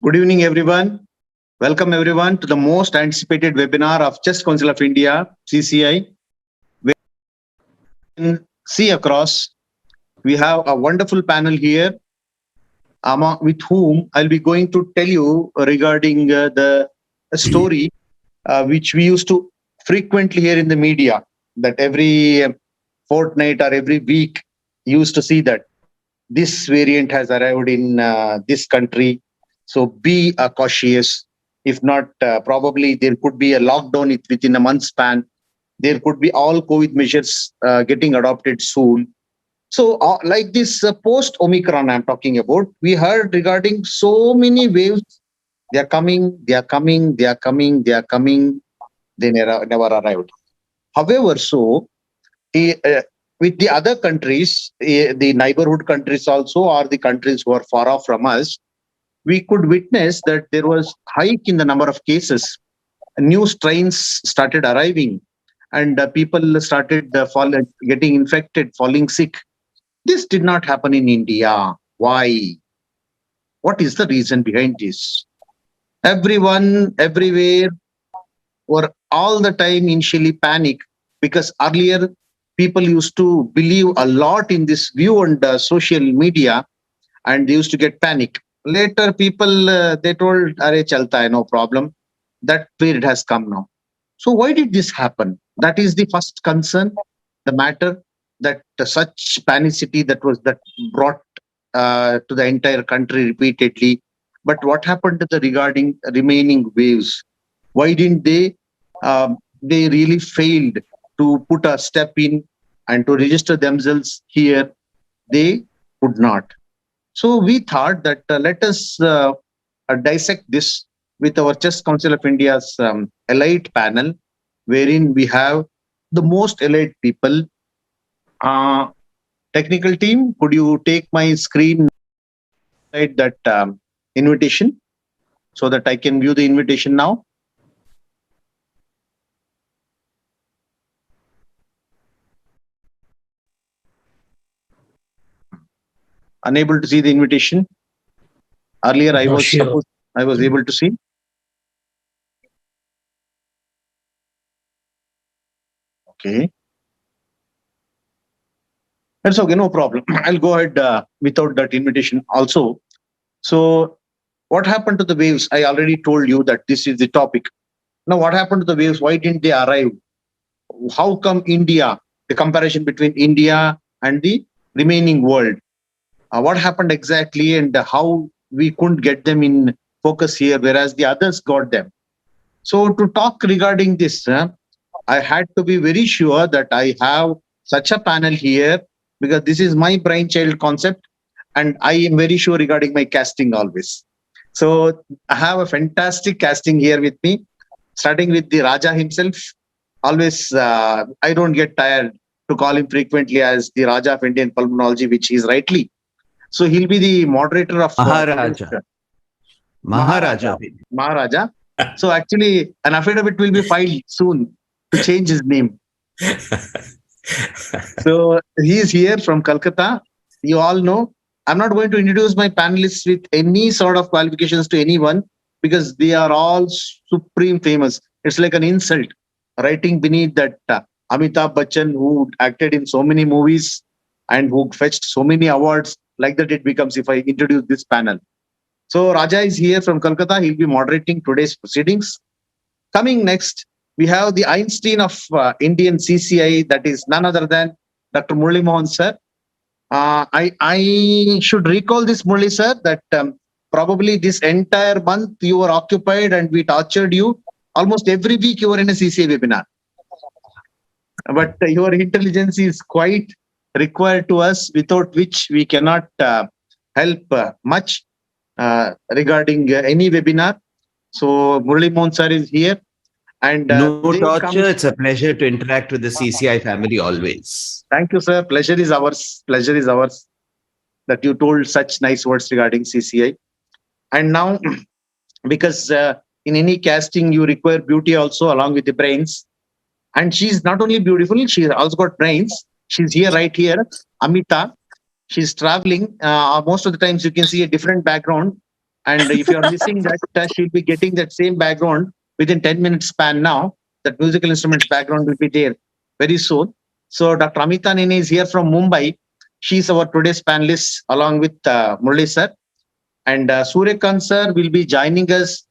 Good evening, everyone. Welcome, everyone, to the most anticipated webinar of Chess Council of India, CCI. We can see across, we have a wonderful panel here, with whom I'll be going to tell you regarding the story which we used to frequently hear in the media, that every fortnight or every week, you used to see that this variant has arrived in this country. So be cautious. If not, probably there could be a lockdown within a month span. There could be all COVID measures getting adopted soon. So like this post-Omicron I'm talking about, we heard regarding so many waves. They are coming, they are coming, they are coming, they are coming. They never arrived. However, with the other countries, the neighborhood countries also, or the countries who are far off from us, we could witness that there was hike in the number of cases. New strains started arriving, and people started getting infected, falling sick. This did not happen in India. Why? What is the reason behind this? Everyone, everywhere, were all the time initially panic, because earlier people used to believe a lot in this view on social media, and they used to get panic. Later, people they told, "Arey chalta hai, no problem." That period has come now. So why did this happen? That is the first concern, the matter, that such panicity that brought to the entire country repeatedly. But what happened to the regarding remaining waves? Why didn't they? They really failed to put a step in and to register themselves here. They could not. So we thought that let us dissect this with our Chess Council of India's elite panel, wherein we have the most elite people. Technical team, could you take my screen, that invitation, so that I can view the invitation now? Unable to see the invitation. Earlier, I was able to see. Okay. That's okay, no problem. I'll go ahead without that invitation also. So what happened to the waves? I already told you that this is the topic. Now, what happened to the waves? Why didn't they arrive? How come India, the comparison between India and the remaining world? What happened exactly, and how we couldn't get them in focus here, whereas the others got them? So to talk regarding this, I had to be very sure that I have such a panel here, because this is my brainchild concept, and I am very sure regarding my casting always. So I have a fantastic casting here with me, starting with the Raja himself. Always, I don't get tired to call him frequently as the Raja of Indian pulmonology, which is rightly. So he'll be the moderator of Maharaja. So actually, an affidavit will be filed soon to change his name. So he's here from Kolkata. You all know, I'm not going to introduce my panelists with any sort of qualifications to anyone, because they are all supreme famous. It's like an insult writing beneath that Amita Bachchan, who acted in so many movies and who fetched so many awards. Like that it becomes if I introduce this panel. So Raja is here from Kolkata. He'll be moderating today's proceedings. Coming next, we have the Einstein of Indian CCI, that is none other than Dr. Murali Mohan sir. I should recall this, Murali sir, that probably this entire month you were occupied and we tortured you. Almost every week you were in a CCI webinar. But your intelligence is quite required to us, without which we cannot help much regarding any webinar. So Murali Mohan sir is here. And no torture. It's a pleasure to interact with the CCI family always. Thank you, sir. Pleasure is ours. Pleasure is ours that you told such nice words regarding CCI. And now, because in any casting you require beauty also along with the brains, and she's not only beautiful, she's also got brains. She's here, right here, Amita. She's traveling. Most of the times you can see a different background. And if you are missing that, she'll be getting that same background within 10 minutes span now. That musical instruments background will be there very soon. So Dr. Amita Nene is here from Mumbai. She's our today's panelist along with Murali sir. And Surya sir will be joining us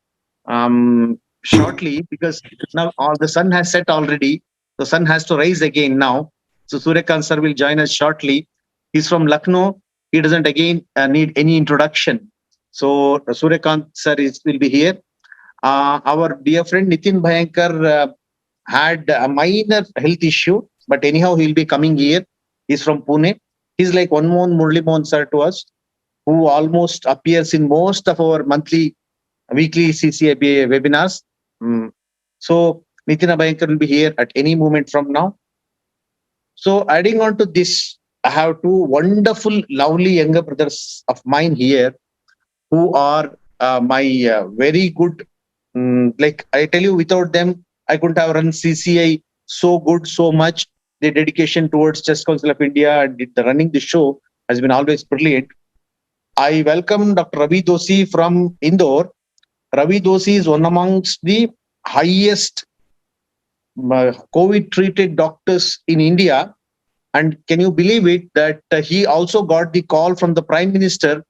shortly because now all the sun has set already. The sun has to rise again now. So Surya sir will join us shortly. He's from Lucknow. He doesn't again need any introduction. So Surya sir will be here. Our dear friend Nitin Abhyankar had a minor health issue, but anyhow he'll be coming here. He's from Pune. He's like one more Murali Mohan sir to us, who almost appears in most of our weekly CCI webinars. So Nitin Abhyankar will be here at any moment from now. So adding on to this, I have two wonderful, lovely younger brothers of mine here who are my very good. Like I tell you, without them, I couldn't have run CCI so good, so much. The dedication towards Chess Council of India and running the show has been always brilliant. I welcome Dr. Ravi Dosi from Indore. Ravi Dosi is one amongst the highest COVID-treated doctors in India. And can you believe it that he also got the call from the Prime Minister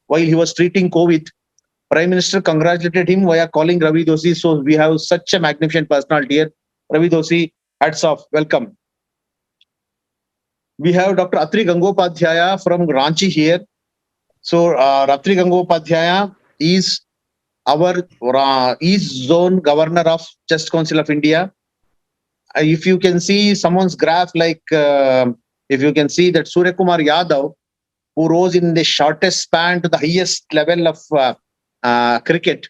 while he was treating COVID. Prime Minister congratulated him via calling Ravi Dosi. So we have such a magnificent personality here. Ravi Dosi, hats off. Welcome. We have Dr. Atri Gangopadhyay from Ranchi here. So Atri Gangopadhyay is our East Zone Governor of Chess Council of India. If you can see someone's graph, like if you can see that Surya Kumar Yadav, who rose in the shortest span to the highest level of cricket.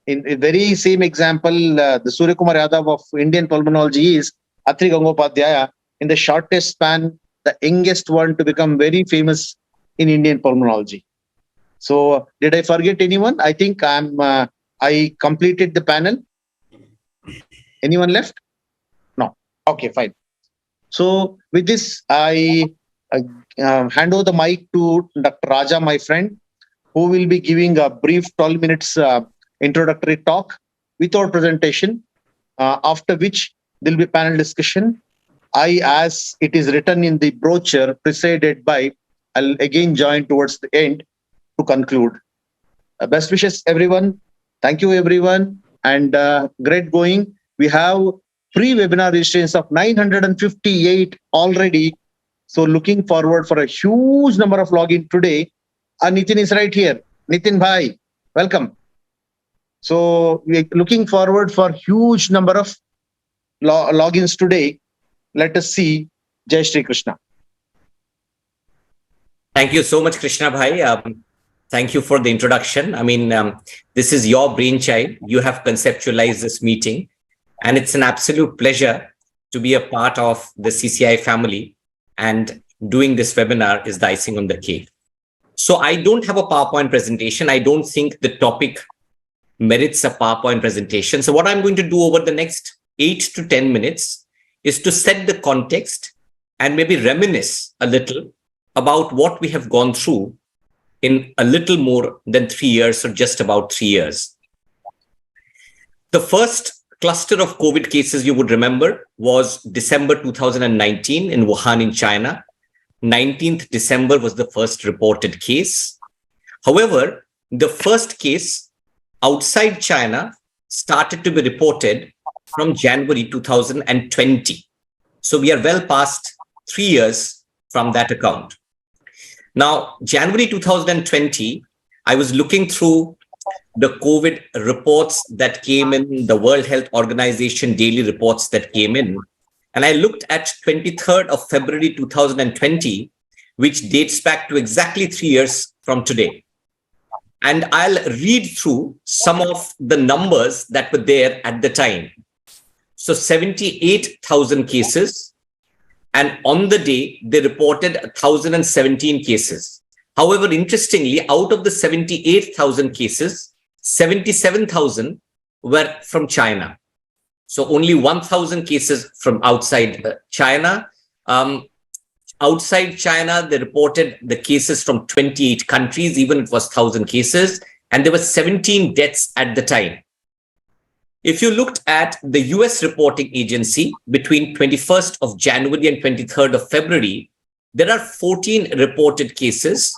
In the very same example, the Surya Kumar Yadav of Indian pulmonology is Atri Gangopadhyay, in the shortest span, the youngest one to become very famous in Indian pulmonology. So, did I forget anyone? I think I completed the panel. Anyone left? No. Okay, fine. So, with this, I hand over the mic to Dr. Raja, my friend, who will be giving a brief 12 minutes introductory talk without presentation, after which there will be panel discussion. I, as it is written in the brochure, presided by, I'll again join towards the end to conclude. Best wishes, everyone. Thank you, everyone. And great going. We have pre-webinar registrations of 958 already. So looking forward for a huge number of login today. Nitin is right here. Nitin bhai, welcome. So we're looking forward for huge number of logins today. Let us see. Jai Shri Krishna. Thank you so much, Krishna bhai. Thank you for the introduction. I mean, this is your brainchild. You have conceptualized this meeting, and it's an absolute pleasure to be a part of the CCI family, and doing this webinar is the icing on the cake. So I don't have a PowerPoint presentation. I don't think the topic merits a PowerPoint presentation. So what I'm going to do over the next 8 to 10 minutes is to set the context and maybe reminisce a little about what we have gone through in a little more than 3 years, or just about 3 years. The first cluster of COVID cases you would remember was December 2019 in Wuhan in China. 19th December was the first reported case. However, the first case outside China started to be reported from January 2020. So we are well past 3 years from that account. Now, January 2020, I was looking through the COVID reports that came in, the World Health Organization daily reports that came in. And I looked at 23rd of February 2020, which dates back to exactly 3 years from today. And I'll read through some of the numbers that were there at the time. So 78,000 cases. And on the day, they reported 1,017 cases. However, interestingly, out of the 78,000 cases, 77,000 were from China. So only 1,000 cases from outside China. Outside China, they reported the cases from 28 countries, even it was 1,000 cases. and there were 17 deaths at the time. If you looked at the US reporting agency between 21st of January and 23rd of February, there are 14 reported cases,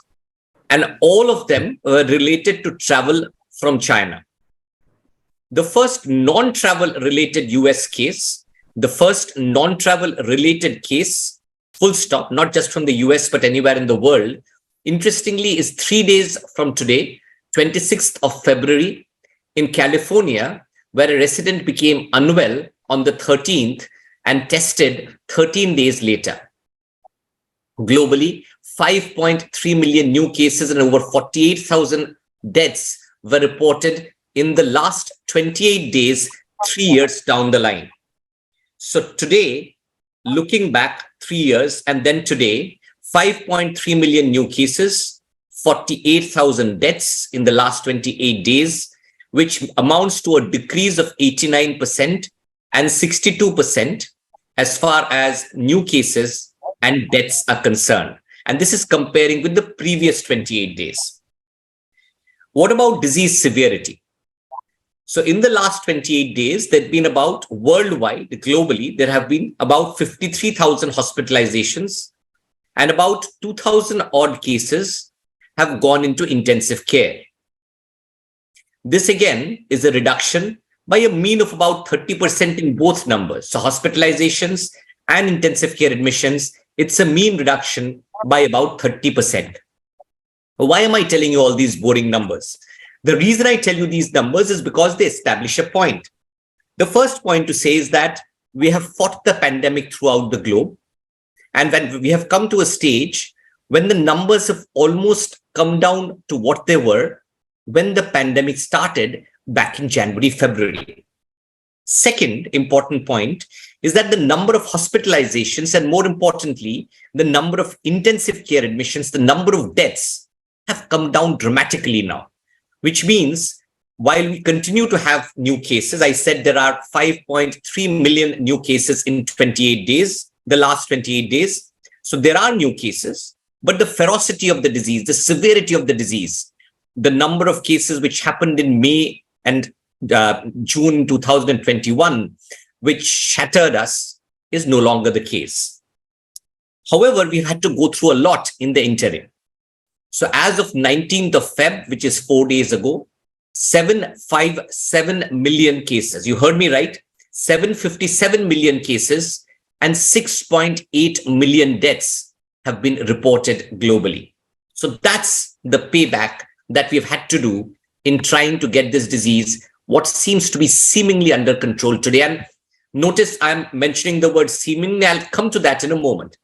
and all of them were related to travel from China. The first non-travel related US case, the first non-travel related case, full stop, not just from the US, but anywhere in the world, interestingly, is 3 days from today, 26th of February, in California, where a resident became unwell on the 13th and tested 13 days later. Globally, 5.3 million new cases and over 48,000 deaths were reported in the last 28 days, 3 years down the line. So today, looking back 3 years and then today, 5.3 million new cases, 48,000 deaths in the last 28 days, which amounts to a decrease of 89% and 62% as far as new cases and deaths are concerned. And this is comparing with the previous 28 days. What about disease severity? So in the last 28 days, there have been about worldwide, globally, there have been about 53,000 hospitalizations and about 2,000 odd cases have gone into intensive care. This again is a reduction by a mean of about 30% in both numbers. So hospitalizations and intensive care admissions, it's a mean reduction by about 30%. Why am I telling you all these boring numbers? The reason I tell you these numbers is because they establish a point. The first point to say is that we have fought the pandemic throughout the globe. And when we have come to a stage when the numbers have almost come down to what they were when the pandemic started back in January, February. Second important point is that the number of hospitalizations and more importantly, the number of intensive care admissions, the number of deaths have come down dramatically now, which means while we continue to have new cases, I said there are 5.3 million new cases in 28 days, the last 28 days. So there are new cases, but the ferocity of the disease, the severity of the disease, the number of cases which happened in May and June 2021, which shattered us, is no longer the case. However, we've had to go through a lot in the interim. So as of 19th of Feb, which is 4 days ago, 757 million cases. You heard me right? 757 million cases and 6.8 million deaths have been reported globally. So that's the payback that we've had to do in trying to get this disease, what seems to be seemingly under control today. And notice I'm mentioning the word seemingly. I'll come to that in a moment.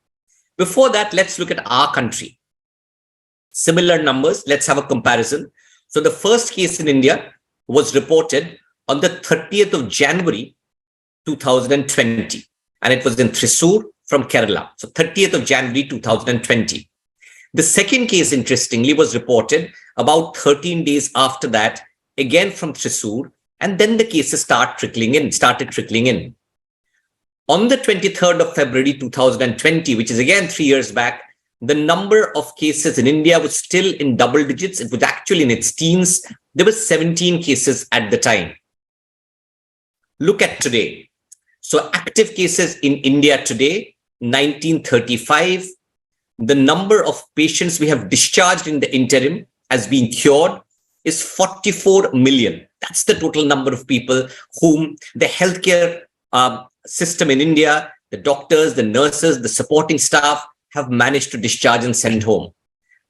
Before that, let's look at our country. Similar numbers. Let's have a comparison. So the first case in India was reported on the 30th of January, 2020. And it was in Thrissur from Kerala. So 30th of January, 2020. The second case, interestingly, was reported about 13 days after that, again from Thrissur, and then the cases started trickling in. On the 23rd of February 2020, which is again 3 years back, the number of cases in India was still in double digits. It was actually in its teens. There were 17 cases at the time. Look at today. So active cases in India today, 1935. The number of patients we have discharged in the interim as being cured is 44 million. That's the total number of people whom the healthcare system in India, the doctors, the nurses, the supporting staff have managed to discharge and send home.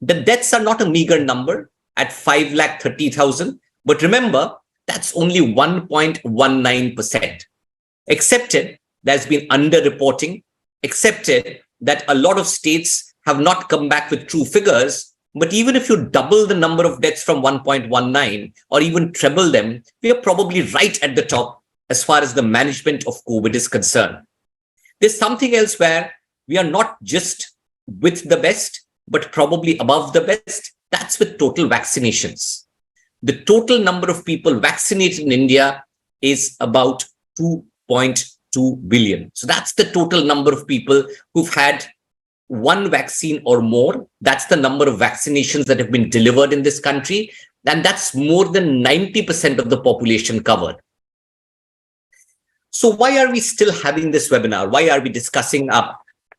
The deaths are not a meager number at 530,000, but remember, that's only 1.19%. Accepted there's been underreporting, accepted that a lot of states have not come back with true figures. But even if you double the number of deaths from 1.19 or even treble them, we are probably right at the top as far as the management of COVID is concerned. There's something else where we are not just with the best, but probably above the best. That's with total vaccinations. The total number of people vaccinated in India is about 2.2 billion. So that's the total number of people who've had one vaccine or more. That's the number of vaccinations that have been delivered in this country. And that's more than 90% of the population covered. So why are we still having this webinar? Why are we discussing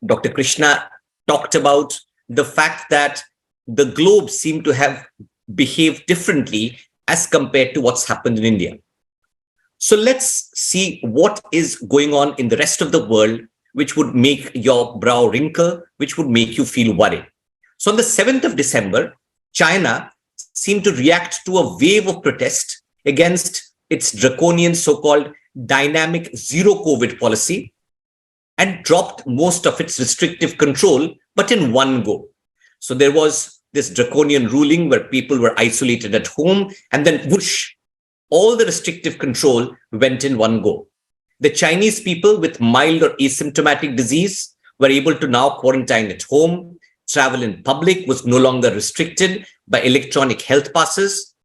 Dr. Krishna talked about the fact that the globe seemed to have behaved differently as compared to what's happened in India. So let's see what is going on in the rest of the world, which would make your brow wrinkle, which would make you feel worried. So on the 7th of December, China seemed to react to a wave of protest against its draconian so-called dynamic zero COVID policy and dropped most of its restrictive control, but in one go. So there was this draconian ruling where people were isolated at home, and then whoosh, all the restrictive control went in one go. The Chinese people with mild or asymptomatic disease were able to now quarantine at home. Travel in public was no longer restricted by electronic health passes,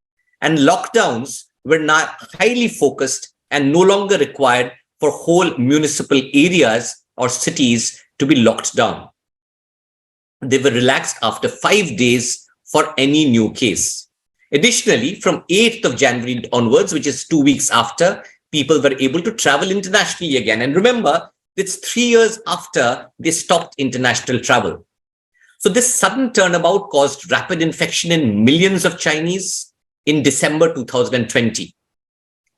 and lockdowns were now highly focused and no longer required for whole municipal areas or cities to be locked down. They were relaxed after 5 days for any new case. Additionally, from 8th of January onwards, which is 2 weeks after, people were able to travel internationally again. And remember, it's 3 years after they stopped international travel. So this sudden turnabout caused rapid infection in millions of Chinese in December 2020.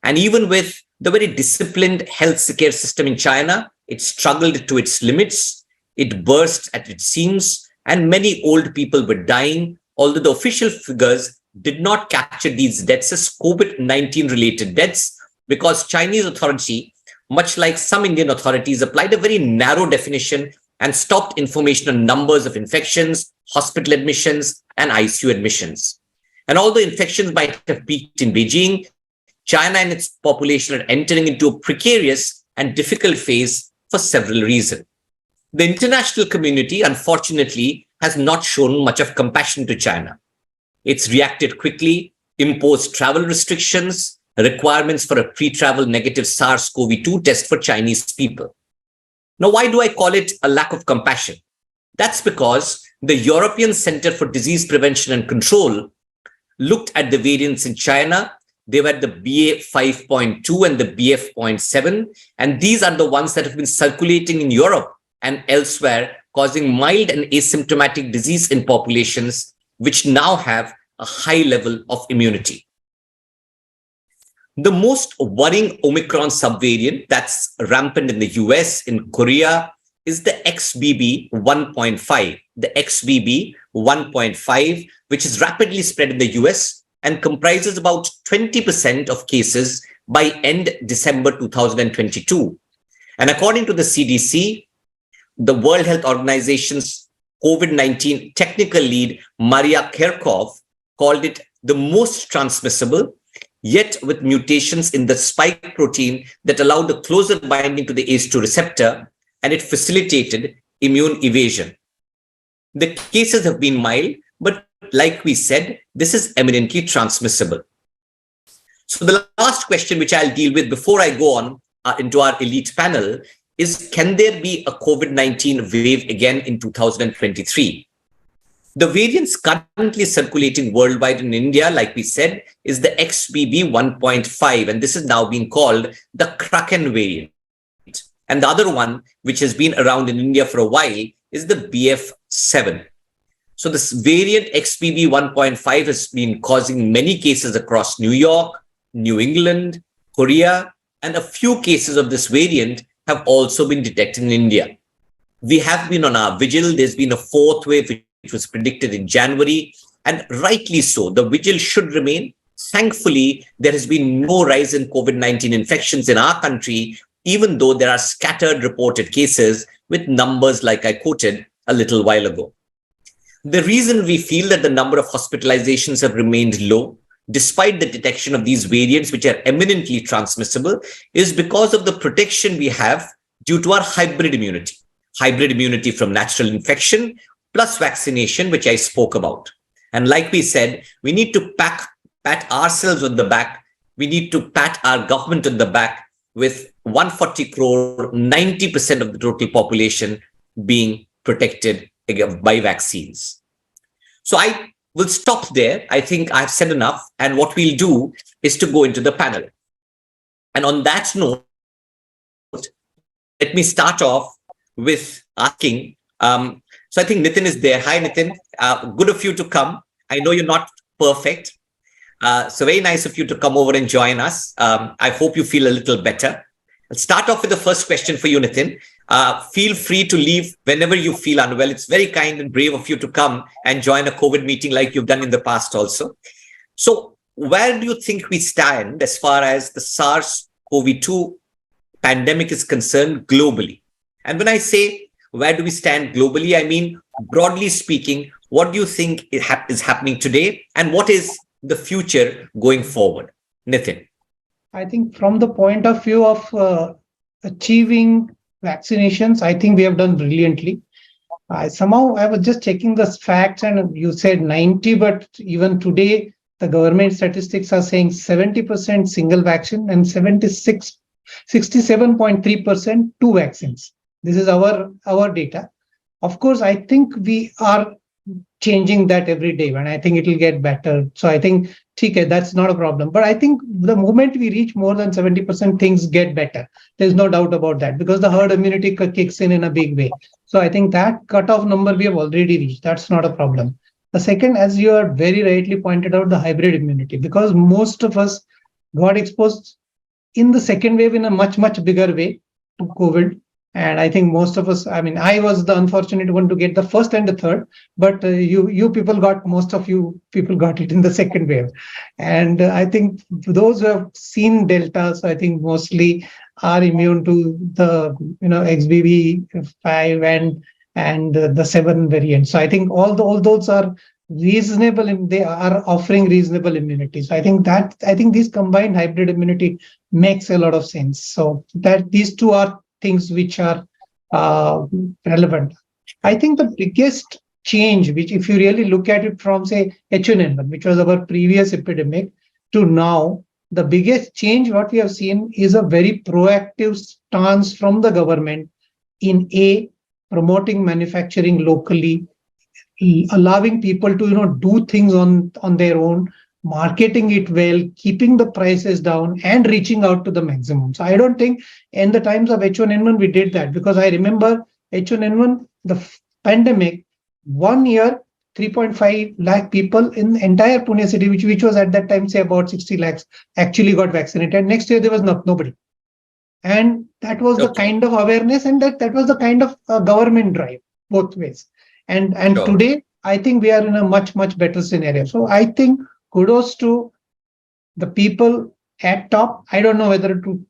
And even with the very disciplined health care system in China, it struggled to its limits. It burst at its seams, and many old people were dying, although the official figures did not capture these deaths as COVID-19 related deaths, because Chinese authority, much like some Indian authorities, applied a very narrow definition and stopped information on numbers of infections, hospital admissions, and ICU admissions. And although infections might have peaked in Beijing, China and its population are entering into a precarious and difficult phase for several reasons. The international community, unfortunately, has not shown much of compassion to China. It's reacted quickly, imposed travel restrictions, requirements for a pre-travel negative SARS-CoV-2 test for Chinese people. Now, why do I call it a lack of compassion? That's because the European Center for Disease Prevention and Control looked at the variants in China. They were the BA5.2 and the BF.7, and these are the ones that have been circulating in Europe and elsewhere, causing mild and asymptomatic disease in populations which now have a high level of immunity. The most worrying Omicron subvariant that's rampant in the US, in Korea, is the XBB 1.5. The XBB 1.5, which is rapidly spread in the US and comprises about 20% of cases by end December 2022. And according to the CDC, the World Health Organization's COVID-19 technical lead, Maria Kerkhoff, called it the most transmissible, yet with mutations in the spike protein that allowed a closer binding to the ACE2 receptor, and it facilitated immune evasion. The cases have been mild, but like we said, this is eminently transmissible. So the last question which I'll deal with before I go on into our elite panel is, can there be a COVID-19 wave again in 2023? The variants currently circulating worldwide in India, like we said, is the XBB 1.5, and this is now being called the Kraken variant. And the other one, which has been around in India for a while, is the BF7. So this variant XBB 1.5 has been causing many cases across New York, New England, Korea, and a few cases of this variant have also been detected in India. We have been on our vigil. There's been a fourth wave which was predicted in January, and rightly so. The vigil should remain. Thankfully, there has been no rise in COVID-19 infections in our country, even though there are scattered reported cases with numbers like I quoted a little while ago. The reason we feel that the number of hospitalizations have remained low, despite the detection of these variants, which are eminently transmissible, is because of the protection we have due to our hybrid immunity from natural infection plus vaccination, which I spoke about. And like we said, we need to pat ourselves on the back. We need to pat our government on the back with 140 crore, 90% of the total population being protected by vaccines. So I we'll stop there. I think I've said enough. And what we'll do is to go into the panel. And on that note, let me start off with asking. So I think Nitin is there. Hi, Nitin. Good of you to come. I know you're not perfect. So very nice of you to come over and join us. I hope you feel a little better. I'll start off with the first question for you, Nitin. Feel free to leave whenever you feel unwell. It's very kind and brave of you to come and join a COVID meeting like you've done in the past also. So where do you think we stand as far as the SARS-CoV-2 pandemic is concerned globally? And when I say where do we stand globally, I mean, broadly speaking, what do you think is happening today and what is the future going forward? Nitin. I think from the point of view of achieving vaccinations, I think we have done brilliantly. Somehow I was just checking the facts and you said 90, but even today, the government statistics are saying 70% single vaccine and 67.3% two vaccines. This is our data. Of course, I think we are changing that every day, and I think it will get better. So I think, okay, that's not a problem. But I think the moment we reach more than 70%, things get better. There's no doubt about that because the herd immunity kicks in a big way. So I think that cutoff number we have already reached. That's not a problem. The second, as you are very rightly pointed out, the hybrid immunity, because most of us got exposed in the second wave in a much, much bigger way to COVID. And I think most of us, I mean, I was the unfortunate one to get the first and the third, but most of you people got it in the second wave. And I think those who have seen Delta, so I think mostly are immune to the, XBB5 and the 7 variants. So I think all those are reasonable, and they are offering reasonable immunity. So I think this combined hybrid immunity makes a lot of sense. So that these two are things which are relevant. I think the biggest change, which if you really look at it from, say, H1N1, which was our previous epidemic, to now, the biggest change what we have seen is a very proactive stance from the government in promoting manufacturing locally, allowing people to do things on their own, marketing it well, keeping the prices down and reaching out to the maximum. So I don't think in the times of H1N1 we did that, because I remember H1N1, the pandemic, 1 year, 3.5 lakh people in the entire Pune city, which was at that time, say about 60 lakhs, actually got vaccinated. Next year, there was nobody. And that was the kind of awareness, and that was the kind of government drive both ways. And today, I think we are in a much, much better scenario. So I think kudos to the people at top. I don't know whether to,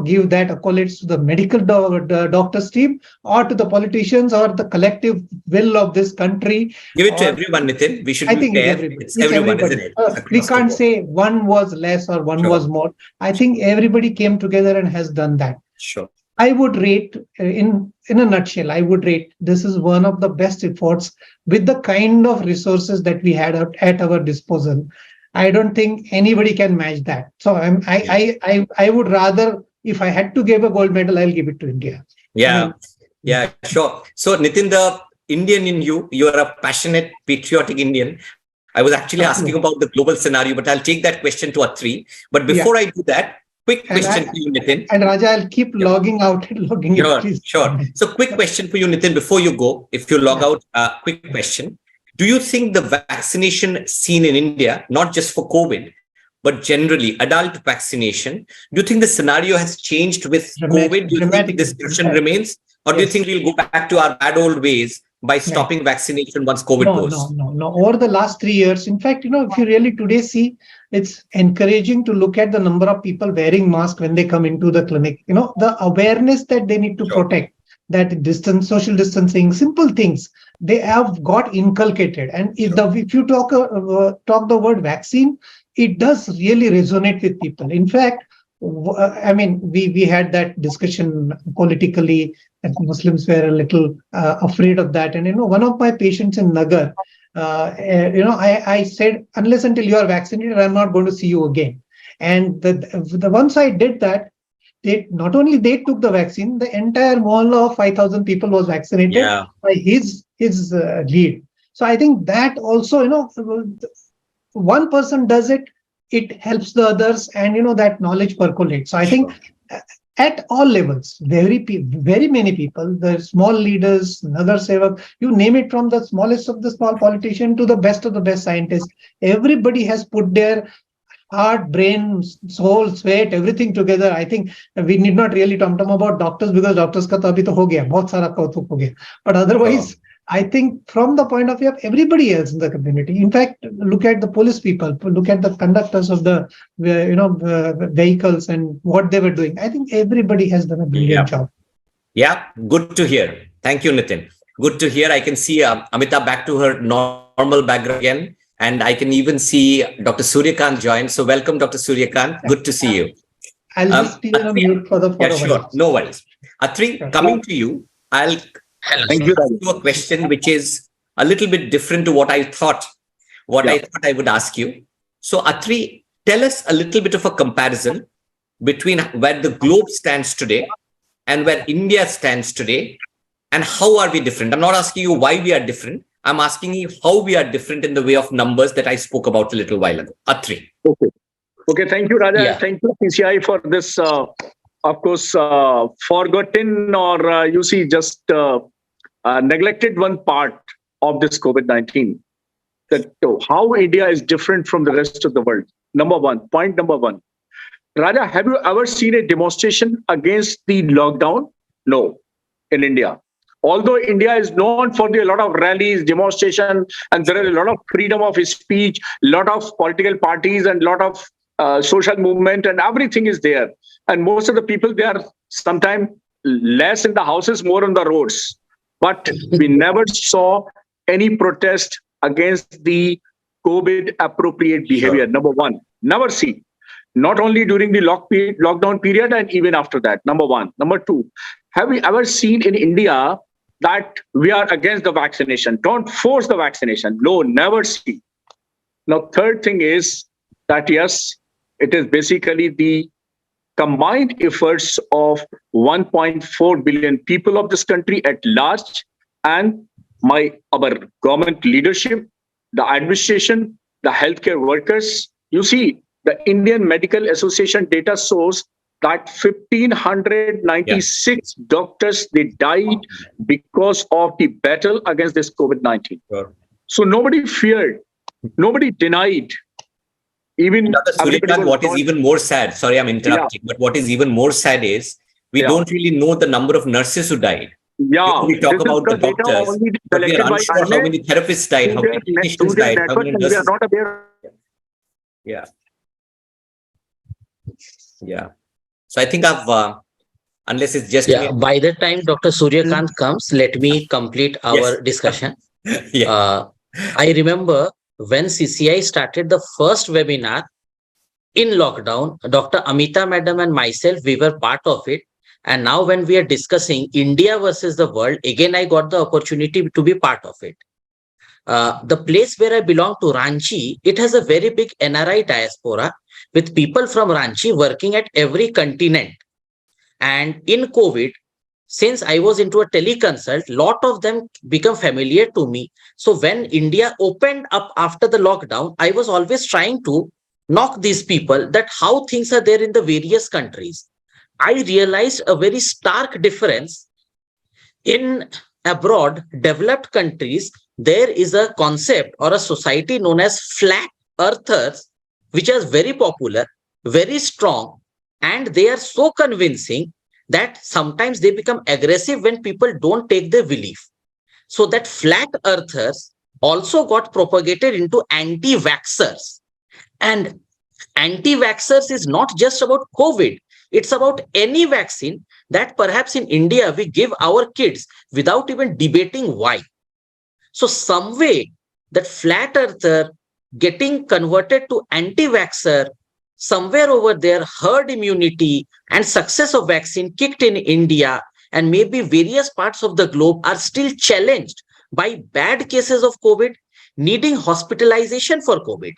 give that accolades to the medical doctors team or to the politicians or the collective will of this country. Give it to everyone, Nitin. We should be fair. It's everyone, isn't it? We can't say one was less or one was more. I think everybody came together and has done that. Sure. I would rate, in a nutshell, this is one of the best efforts with the kind of resources that we had at our disposal. I don't think anybody can match that. So I would rather, if I had to give a gold medal, I'll give it to India. Yeah, sure. So Nitin, the Indian in you are a passionate, patriotic Indian. I was actually asking about the global scenario, but I'll take that question to Atri. But before I do that, quick question for you, Nitin. And Raja, I'll keep logging out and logging in. Sure. So quick question for you, Nitin, before you go, if you log out, quick question. Do you think the vaccination seen in India, not just for COVID, but generally adult vaccination, do you think the scenario has changed with COVID? Do you think this discussion remains? Or do you think we'll go back to our bad old ways by stopping vaccination once COVID goes? No. Over the last 3 years, in fact, if you really today see, it's encouraging to look at the number of people wearing masks when they come into the clinic. The awareness that they need to protect, that distance, social distancing, simple things, they have got inculcated. And if you talk the word vaccine, it does really resonate with people. In fact, we had that discussion politically, and Muslims were a little afraid of that. And one of my patients in Nagar, I said, unless until you are vaccinated, I'm not going to see you again. And the once I did that, not only they took the vaccine, the entire mohalla of 5,000 people was vaccinated by his lead. So I think that also, one person does it, it helps the others, and that knowledge percolates. So I think at all levels, very many people, the small leaders, Nagar Sevak, you name it, from the smallest of the small politician to the best of the best scientists, everybody has put their heart, brain, soul, sweat, everything together. I think we need not really talk about doctors, because doctors ka to abhi to ho gaya, bahut sara kautuk ho gaya. But otherwise, I think from the point of view of everybody else in the community, in fact, look at the police people, look at the conductors of the vehicles and what they were doing. I think everybody has done a brilliant job. Yeah, good to hear. Thank you, Nitin. Good to hear. I can see Amita back to her normal background again. And I can even see Dr. Suryakant join. So welcome, Dr. Suryakant. Good to see you. I'll just be on mute for the photo. Yeah, sure. No worries. Atri, coming to you, I'll ask you a question which is a little bit different to what I thought I would ask you. So Atri, tell us a little bit of a comparison between where the globe stands today and where India stands today, and how are we different? I'm not asking you why we are different. I'm asking you how we are different in the way of numbers that I spoke about a little while ago. Atri. Okay. Thank you, Raja. Yeah. Thank you, CCI, for this, of course, forgotten or just neglected one part of this COVID-19. That how India is different from the rest of the world. Point number one. Raja, have you ever seen a demonstration against the lockdown? No, in India. Although India is known for a lot of rallies, demonstration, and there is a lot of freedom of speech, a lot of political parties, and a lot of social movement, and everything is there. And most of the people, they are sometimes less in the houses, more on the roads. But we never saw any protest against the COVID appropriate behavior. Number one, never see. Not only during the lockdown period and even after that. Number one. Number two, have we ever seen in India that we are against the vaccination? Don't force the vaccination. No, never see. Now, third thing is that, yes, it is basically the combined efforts of 1.4 billion people of this country at large, and our government leadership, the administration, the healthcare workers. You see, the Indian Medical Association data shows that 1,596 doctors, they died because of the battle against this COVID-19. Sure. So nobody feared, nobody denied. Even Suryakant, what is even more sad, sorry I'm interrupting, but what is even more sad is we don't really know the number of nurses who died. Yeah, we talk about the doctors, but we are unsure how many therapists died, how many clinicians died, how many nurses. We are not aware. Yeah. So I think I've, unless it's just... By the time Dr. Suryakant comes, let me complete our discussion. I remember when CCI started the first webinar in lockdown, Dr. Amita madam and myself, we were part of it. And now when we are discussing India versus the world, again, I got the opportunity to be part of it. The place where I belong to, Ranchi, it has a very big NRI diaspora with people from Ranchi working at every continent. And in COVID, since I was into a teleconsult, lot of them become familiar to me. So when India opened up after the lockdown, I was always trying to knock these people that how things are there in the various countries. I realized a very stark difference. In abroad, developed countries, there is a concept or a society known as flat earthers, which is very popular, very strong, and they are so convincing that sometimes they become aggressive when people don't take their belief. So that flat earthers also got propagated into anti-vaxxers. And anti-vaxxers is not just about COVID. It's about any vaccine that perhaps in India we give our kids without even debating why. So some way that flat earther getting converted to anti-vaxxer, somewhere over there, herd immunity and success of vaccine kicked in India, and maybe various parts of the globe are still challenged by bad cases of COVID, needing hospitalization for COVID.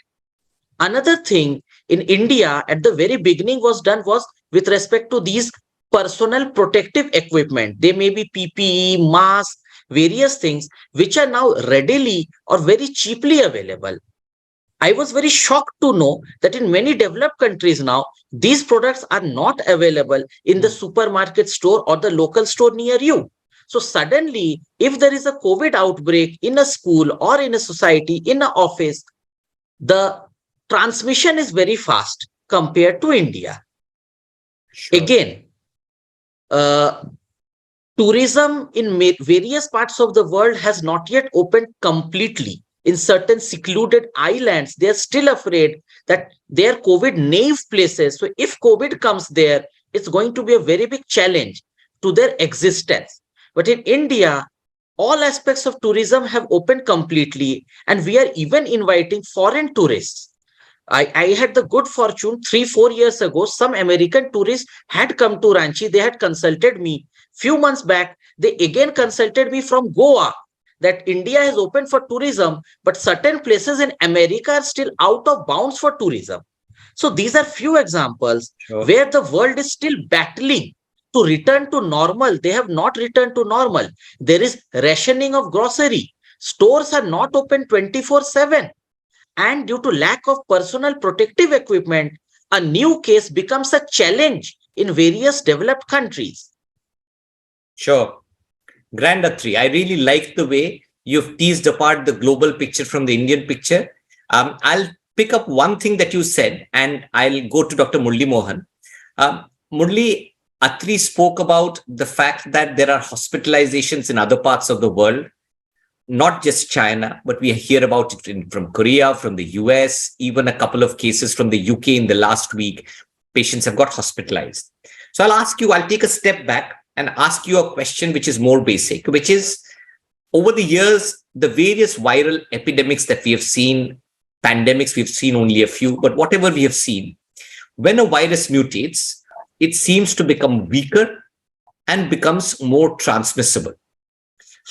Another thing in India at the very beginning was done was with respect to these personal protective equipment. They may be PPE, masks, various things which are now readily or very cheaply available. I was very shocked to know that in many developed countries now, these products are not available in the supermarket store or the local store near you. So suddenly, if there is a COVID outbreak in a school or in a society, in an office, the transmission is very fast compared to India. Sure. Again, tourism in various parts of the world has not yet opened completely. In certain secluded islands, they are still afraid that they are COVID naive places. So if COVID comes there, it's going to be a very big challenge to their existence. But in India, all aspects of tourism have opened completely, and we are even inviting foreign tourists. I had the good fortune 3-4 years ago, some American tourists had come to Ranchi. They had consulted me. Few months back, they again consulted me from Goa, that India has opened for tourism, but certain places in America are still out of bounds for tourism. So these are few examples where the world is still battling to return to normal. They have not returned to normal. There is rationing of grocery. Stores are not open 24/7. And due to lack of personal protective equipment, a new case becomes a challenge in various developed countries. Sure. Grand Atri, I really like the way you've teased apart the global picture from the Indian picture. I'll pick up one thing that you said, and I'll go to Dr. Murali Mohan. Murali, Atri spoke about the fact that there are hospitalizations in other parts of the world, not just China, but we hear about it from Korea, from the US, even a couple of cases from the UK in the last week. Patients have got hospitalized. So I'll take a step back and ask you a question which is more basic, which is, over the years, the various viral epidemics that we have seen, pandemics, we've seen only a few, but whatever we have seen, when a virus mutates, it seems to become weaker and becomes more transmissible.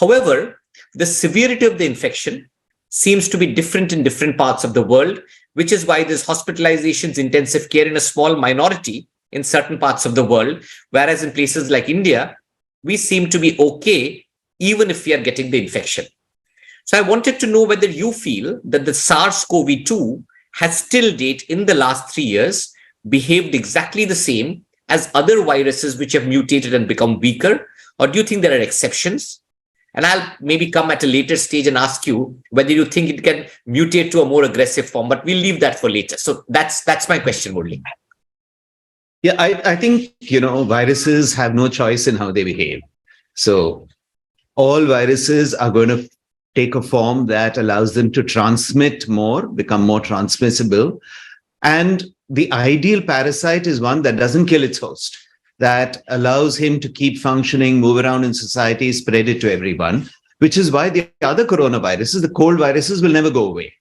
However, the severity of the infection seems to be different in different parts of the world, which is why there's hospitalizations, intensive care in a small minority in certain parts of the world, whereas in places like India, we seem to be okay even if we are getting the infection. So I wanted to know whether you feel that the SARS-CoV-2 has till date in the last 3 years behaved exactly the same as other viruses which have mutated and become weaker, or do you think there are exceptions? And I'll maybe come at a later stage and ask you whether you think it can mutate to a more aggressive form, but we'll leave that for later. So that's my question, Murali. Yeah, I think, viruses have no choice in how they behave. So all viruses are going to take a form that allows them to transmit more, become more transmissible. And the ideal parasite is one that doesn't kill its host, that allows him to keep functioning, move around in society, spread it to everyone, which is why the other coronaviruses, the cold viruses, will never go away.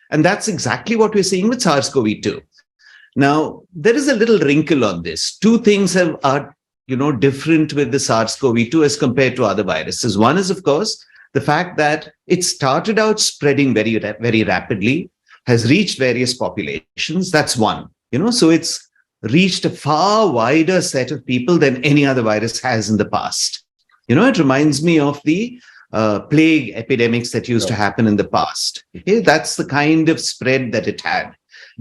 And that's exactly what we're seeing with SARS-CoV-2. Now, there is a little wrinkle on this. Two things are different with the SARS-CoV-2 as compared to other viruses. One is, of course, the fact that it started out spreading very, very rapidly, has reached various populations. That's one. So it's reached a far wider set of people than any other virus has in the past. It reminds me of the plague epidemics that used to happen in the past. Okay? That's the kind of spread that it had.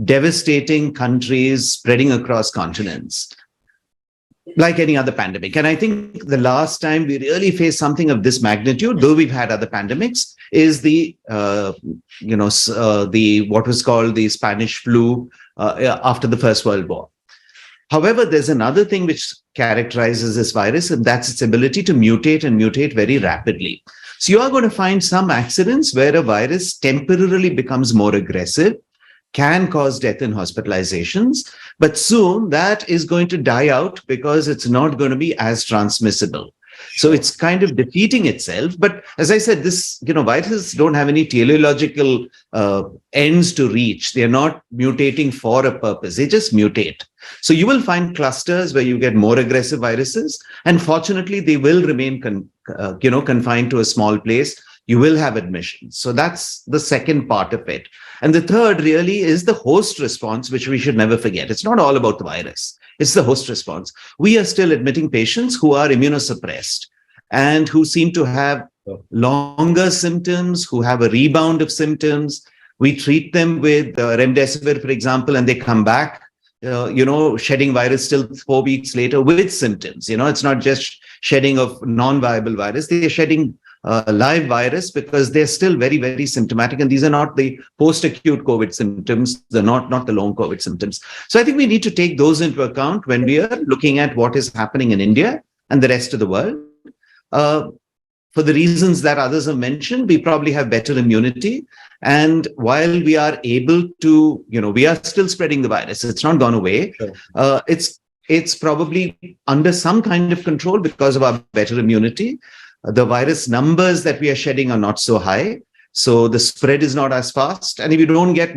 Devastating countries, spreading across continents, like any other pandemic. And I think the last time we really faced something of this magnitude, though we've had other pandemics, is the what was called the Spanish flu after the First World War. However, there's another thing which characterizes this virus, and that's its ability to mutate and mutate very rapidly. So you are going to find some accidents where a virus temporarily becomes more aggressive, can cause death and hospitalizations, but soon that is going to die out because it's not going to be as transmissible. So it's kind of defeating itself. But as I said, this, viruses don't have any teleological ends to reach. They're not mutating for a purpose. They just mutate. So you will find clusters where you get more aggressive viruses. And fortunately, they will remain confined to a small place. You will have admissions. So that's the second part of it. And the third really is the host response, which we should never forget. It's not all about the virus. It's the host response. We are still admitting patients who are immunosuppressed and who seem to have longer symptoms, who have a rebound of symptoms. We treat them with remdesivir, for example, and they come back, shedding virus still 4 weeks later with symptoms. It's not just shedding of non-viable virus. They're shedding live virus because they're still very, very symptomatic. And these are not the post-acute COVID symptoms. They're not the long COVID symptoms. So I think we need to take those into account when we are looking at what is happening in India and the rest of the world. For the reasons that others have mentioned, we probably have better immunity. And while we are able to, we are still spreading the virus. It's not gone away. Sure. It's probably under some kind of control because of our better immunity. The virus numbers that we are shedding are not so high. So the spread is not as fast. And if you don't get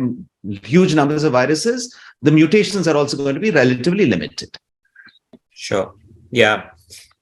huge numbers of viruses, the mutations are also going to be relatively limited. Sure. Yeah.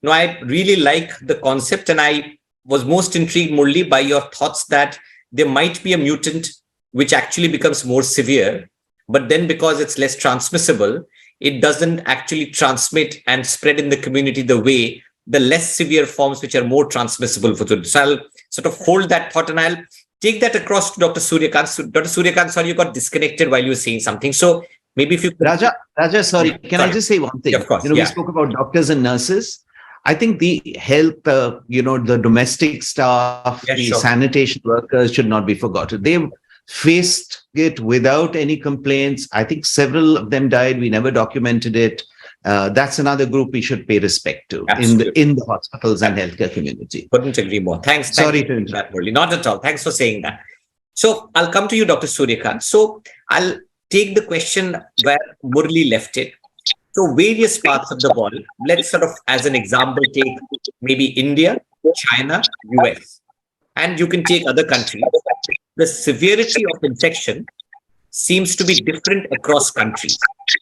No, I really like the concept, and I was most intrigued, Murali, by your thoughts that there might be a mutant which actually becomes more severe, but then because it's less transmissible, it doesn't actually transmit and spread in the community the way the less severe forms which are more transmissible for children. So I'll sort of hold that thought and I'll take that across to Dr. Suryakant. So Dr. Suryakant, sorry, you got disconnected while you were saying something. So maybe if you could... Raja, sorry, can I just say one thing? Yeah, of course. We spoke about doctors and nurses. I think the health, the domestic staff, sanitation workers should not be forgotten. They've faced it without any complaints. I think several of them died. We never documented it. That's another group we should pay respect to in the hospitals and healthcare community. Couldn't agree more. Thanks. Sorry to interrupt. Not at all. Thanks for saying that. So I'll come to you, Dr. Suryakant. So I'll take the question where Murali left it. So various parts of the world, let's sort of, as an example, take maybe India, China, US, and you can take other countries. The severity of infection seems to be different across countries.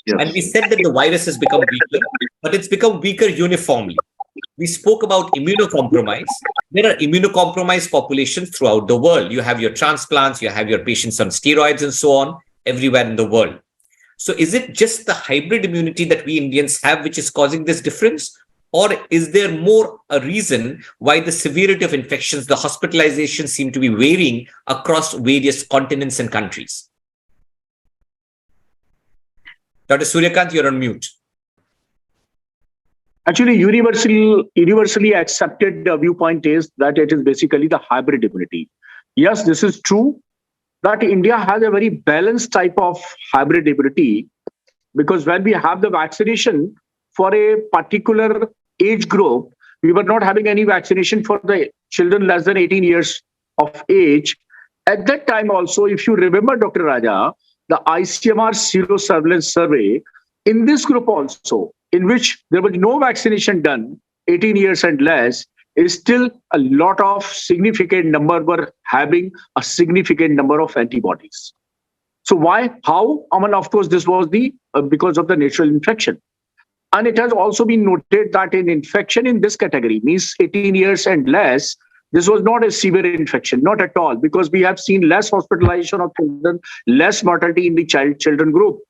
Yes. And we said that the virus has become weaker, but it's become weaker uniformly. We spoke about immunocompromise. There are immunocompromised populations throughout the world. You have your transplants, you have your patients on steroids and so on, everywhere in the world. So is it just the hybrid immunity that we Indians have which is causing this difference? Or is there more a reason why the severity of infections, the hospitalizations seem to be varying across various continents and countries? Dr. Suryakant, you're on mute. Actually, universally accepted viewpoint is that it is basically the hybrid immunity. Yes, this is true that India has a very balanced type of hybrid immunity, because when we have the vaccination for a particular age group, we were not having any vaccination for the children less than 18 years of age. At that time also, if you remember, Dr. Raja, the ICMR serosurveillance survey, in this group also, in which there was no vaccination done, 18 years and less, is still a lot of significant number were having a significant number of antibodies. So why? How? I mean, of course, this was because of the natural infection. And it has also been noted that in infection in this category, means 18 years and less, this was not a severe infection, not at all, because we have seen less hospitalization of children, less mortality in the children group.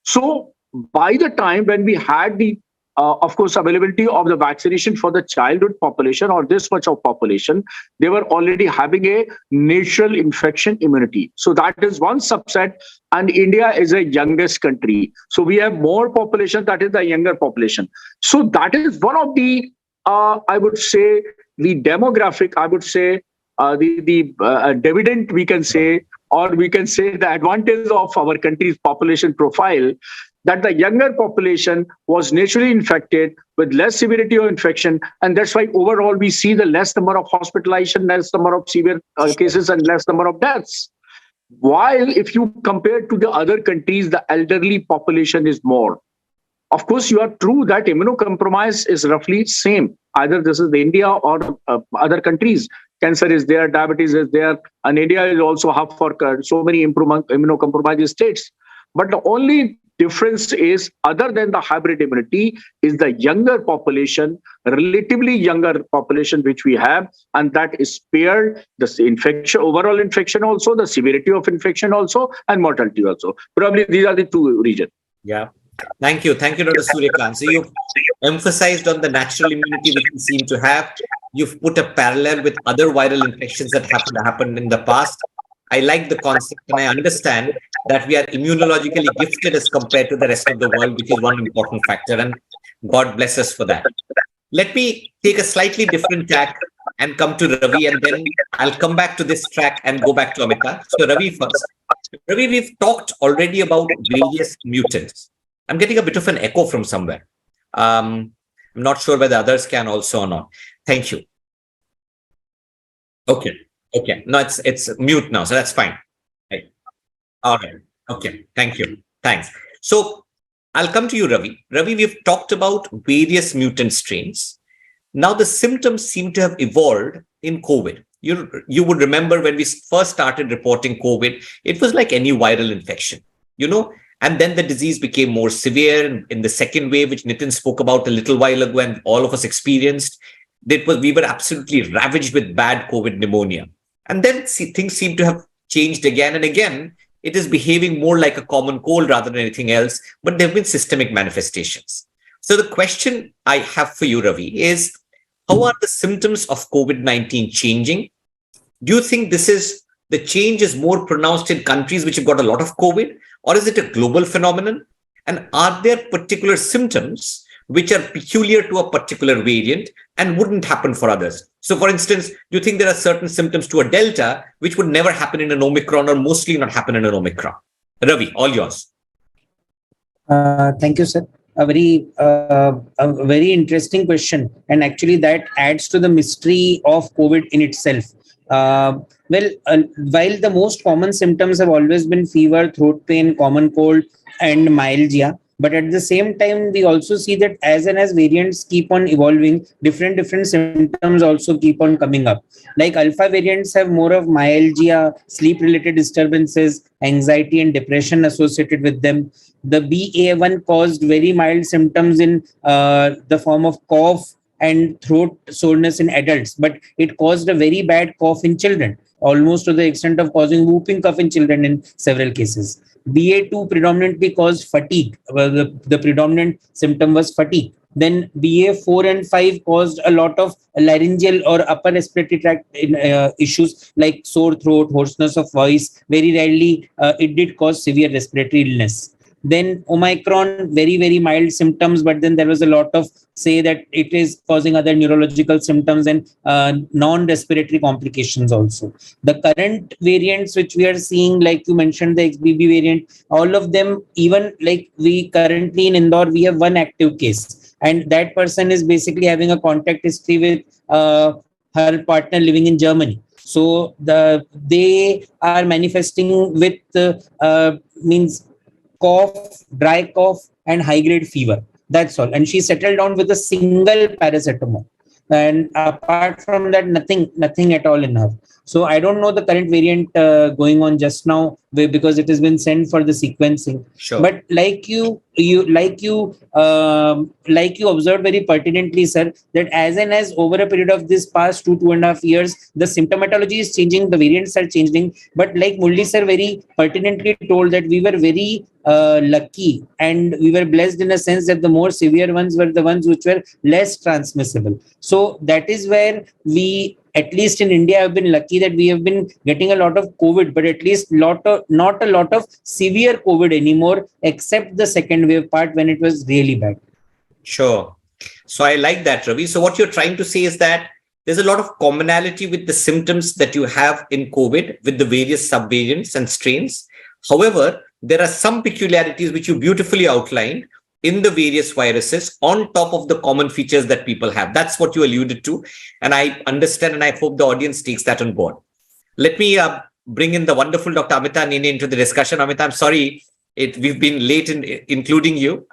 So by the time when we had the of course, availability of the vaccination for the childhood population or this much of population, they were already having a natural infection immunity. So that is one subset. And India is a youngest country. So we have more population, that is the younger population. So that is one of the, I would say, the demographic, I would say, the dividend we can say, or we can say the advantage of our country's population profile, that the younger population was naturally infected with less severity of infection. And that's why overall we see the less number of hospitalization, less number of severe cases and less number of deaths. While if you compare to the other countries, the elderly population is more. Of course, you are true that immunocompromise is roughly same. Either this is the India or other countries. Cancer is there, diabetes is there, and India is also hub for so many immunocompromised states. But the only difference is, other than the hybrid immunity, is the younger population, relatively younger population which we have, and that is spared the infection, overall infection also, the severity of infection also, and mortality also. Probably these are the two regions. Yeah. Thank you. Thank you, Dr. Suryakant. So you've emphasized on the natural immunity which we seem to have. You've put a parallel with other viral infections that happened in the past. I like the concept and I understand that we are immunologically gifted as compared to the rest of the world, which is one important factor. And God bless us for that. Let me take a slightly different tack and come to Ravi, and then I'll come back to this track and go back to Amita. So Ravi first. Ravi, we've talked already about various mutants. I'm getting a bit of an echo from somewhere. I'm not sure whether others can also or not. Thank you. Okay. Okay. No, it's mute now, so that's fine. Right. All right. Okay. Thank you. Thanks. So I'll come to you, Ravi. Ravi, we've talked about various mutant strains. Now the symptoms seem to have evolved in COVID. You would remember when we first started reporting COVID, it was like any viral infection, and then the disease became more severe in the second wave, which Nitin spoke about a little while ago, and all of us experienced. We were absolutely ravaged with bad COVID pneumonia. And then things seem to have changed again and again. It is behaving more like a common cold rather than anything else, but there have been systemic manifestations. So the question I have for you, Ravi, is how are the symptoms of COVID-19 changing? Do you think the change is more pronounced in countries which have got a lot of COVID, or is it a global phenomenon? And are there particular symptoms which are peculiar to a particular variant and wouldn't happen for others? So for instance, do you think there are certain symptoms to a Delta which would never happen in an Omicron or mostly not happen in an Omicron? Ravi, all yours. Thank you, sir. A very interesting question. And actually that adds to the mystery of COVID in itself. While the most common symptoms have always been fever, throat pain, common cold, and myalgia, but at the same time, we also see that as variants keep on evolving, different symptoms also keep on coming up. Like alpha variants have more of myalgia, sleep-related disturbances, anxiety and depression associated with them. The BA1 caused very mild symptoms in the form of cough and throat soreness in adults, but it caused a very bad cough in children, almost to the extent of causing whooping cough in children in several cases. BA2 predominantly caused fatigue. The predominant symptom was fatigue. Then BA4 and 5 caused a lot of laryngeal or upper respiratory tract issues like sore throat, hoarseness of voice. Very rarely, it did cause severe respiratory illness. Then Omicron, very, very mild symptoms, but then there was a lot of say that it is causing other neurological symptoms and non-respiratory complications also. The current variants which we are seeing, like you mentioned, the XBB variant, all of them, even like we currently in Indore, we have one active case. And that person is basically having a contact history with her partner living in Germany. So they are manifesting with cough, dry cough, and high-grade fever. That's all. And she settled down with a single paracetamol. And apart from that, nothing at all in her. So I don't know the current variant going on just now because it has been sent for the sequencing. Sure. But like you observed very pertinently, sir, that as over a period of this past 2.5 years, the symptomatology is changing, the variants are changing. But like Murali sir very pertinently told that we were very lucky and we were blessed in a sense that the more severe ones were the ones which were less transmissible. So that is where we, at least in India, have been lucky that we have been getting a lot of COVID, but at least not a lot of severe COVID anymore, except the second wave part when it was really bad. Sure. So I like that, Ravi. So what you're trying to say is that there's a lot of commonality with the symptoms that you have in COVID with the various subvariants and strains. However, there are some peculiarities which you beautifully outlined in the various viruses on top of the common features that people have. That's what you alluded to. And I understand and I hope the audience takes that on board. Let me bring in the wonderful Dr. Amita Nene into the discussion. Amita, I'm sorry, we've been late in including you.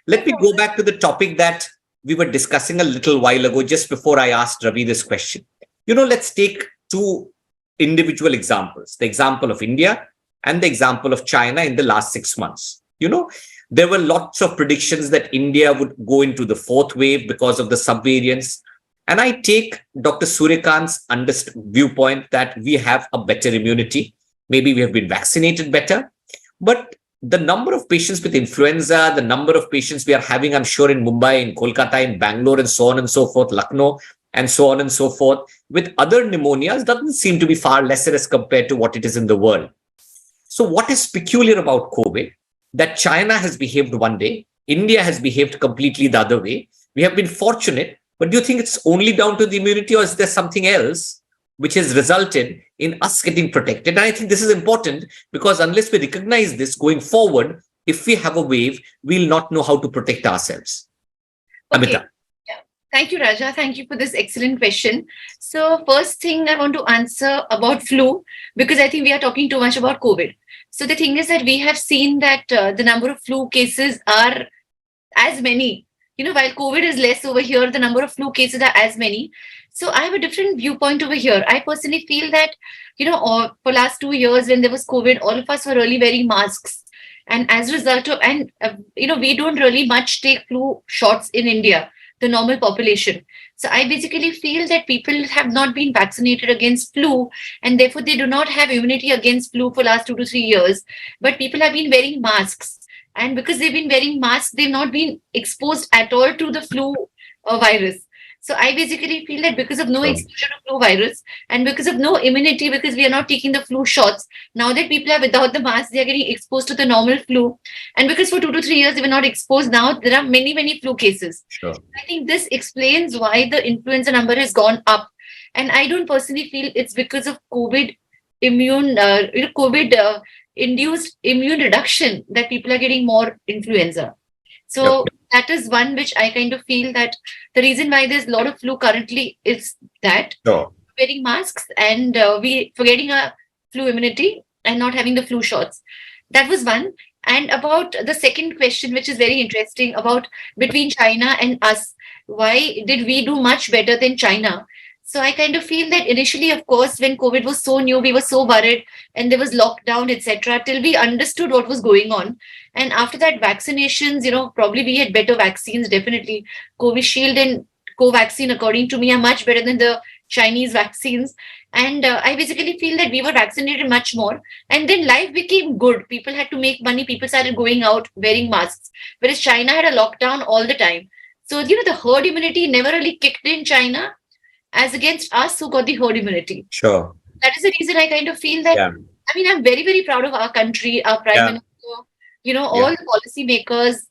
Let me go back to the topic that we were discussing a little while ago, just before I asked Ravi this question. Let's take two individual examples, the example of India and the example of China in the last 6 months. There were lots of predictions that India would go into the fourth wave because of the subvariants. And I take Dr. Suryakant's viewpoint that we have a better immunity. Maybe we have been vaccinated better. But the number of patients with influenza, the number of patients we are having, I'm sure in Mumbai, in Kolkata, in Bangalore, and so on and so forth, Lucknow, and so on and so forth, with other pneumonias doesn't seem to be far lesser as compared to what it is in the world. So what is peculiar about COVID? That China has behaved one day, India has behaved completely the other way. We have been fortunate, but do you think it's only down to the immunity, or is there something else which has resulted in us getting protected? And I think this is important, because unless we recognize this going forward, if we have a wave, we'll not know how to protect ourselves. Okay. Amita. Yeah. Thank you, Raja. Thank you for this excellent question. So first thing I want to answer about flu, because I think we are talking too much about COVID. So the thing is that we have seen that the number of flu cases are as many. While COVID is less over here, the number of flu cases are as many. So I have a different viewpoint over here. I personally feel that, for last 2 years when there was COVID, all of us were really wearing masks. And as a result of, we don't really much take flu shots in India, the normal population. So I basically feel that people have not been vaccinated against flu, and therefore they do not have immunity against flu for last 2 to 3 years. But people have been wearing masks. And because they've been wearing masks, they've not been exposed at all to the flu virus. So I basically feel that because of no exposure to flu virus and because of no immunity, because we are not taking the flu shots, now that people are without the mask, they are getting exposed to the normal flu. And because for 2 to 3 years they were not exposed, now there are many, many flu cases. Sure. I think this explains why the influenza number has gone up. And I don't personally feel it's because of COVID induced immune reduction that people are getting more influenza. So that is one which I kind of feel that the reason why there's a lot of flu currently is that wearing masks and we forgetting our flu immunity and not having the flu shots. That was one. And about the second question, which is very interesting, about between China and us, why did we do much better than China? So I kind of feel that initially, of course, when COVID was so new, we were so worried and there was lockdown, etc., till we understood what was going on. And after that, vaccinations, probably we had better vaccines, definitely. Covishield and Covaxin, according to me, are much better than the Chinese vaccines. And I basically feel that we were vaccinated much more. And then life became good. People had to make money. People started going out wearing masks. Whereas China had a lockdown all the time. So, the herd immunity never really kicked in China, as against us who got the herd immunity. Sure. That is the reason I kind of feel that, I'm very, very proud of our country, our Prime Minister, all the policy makers,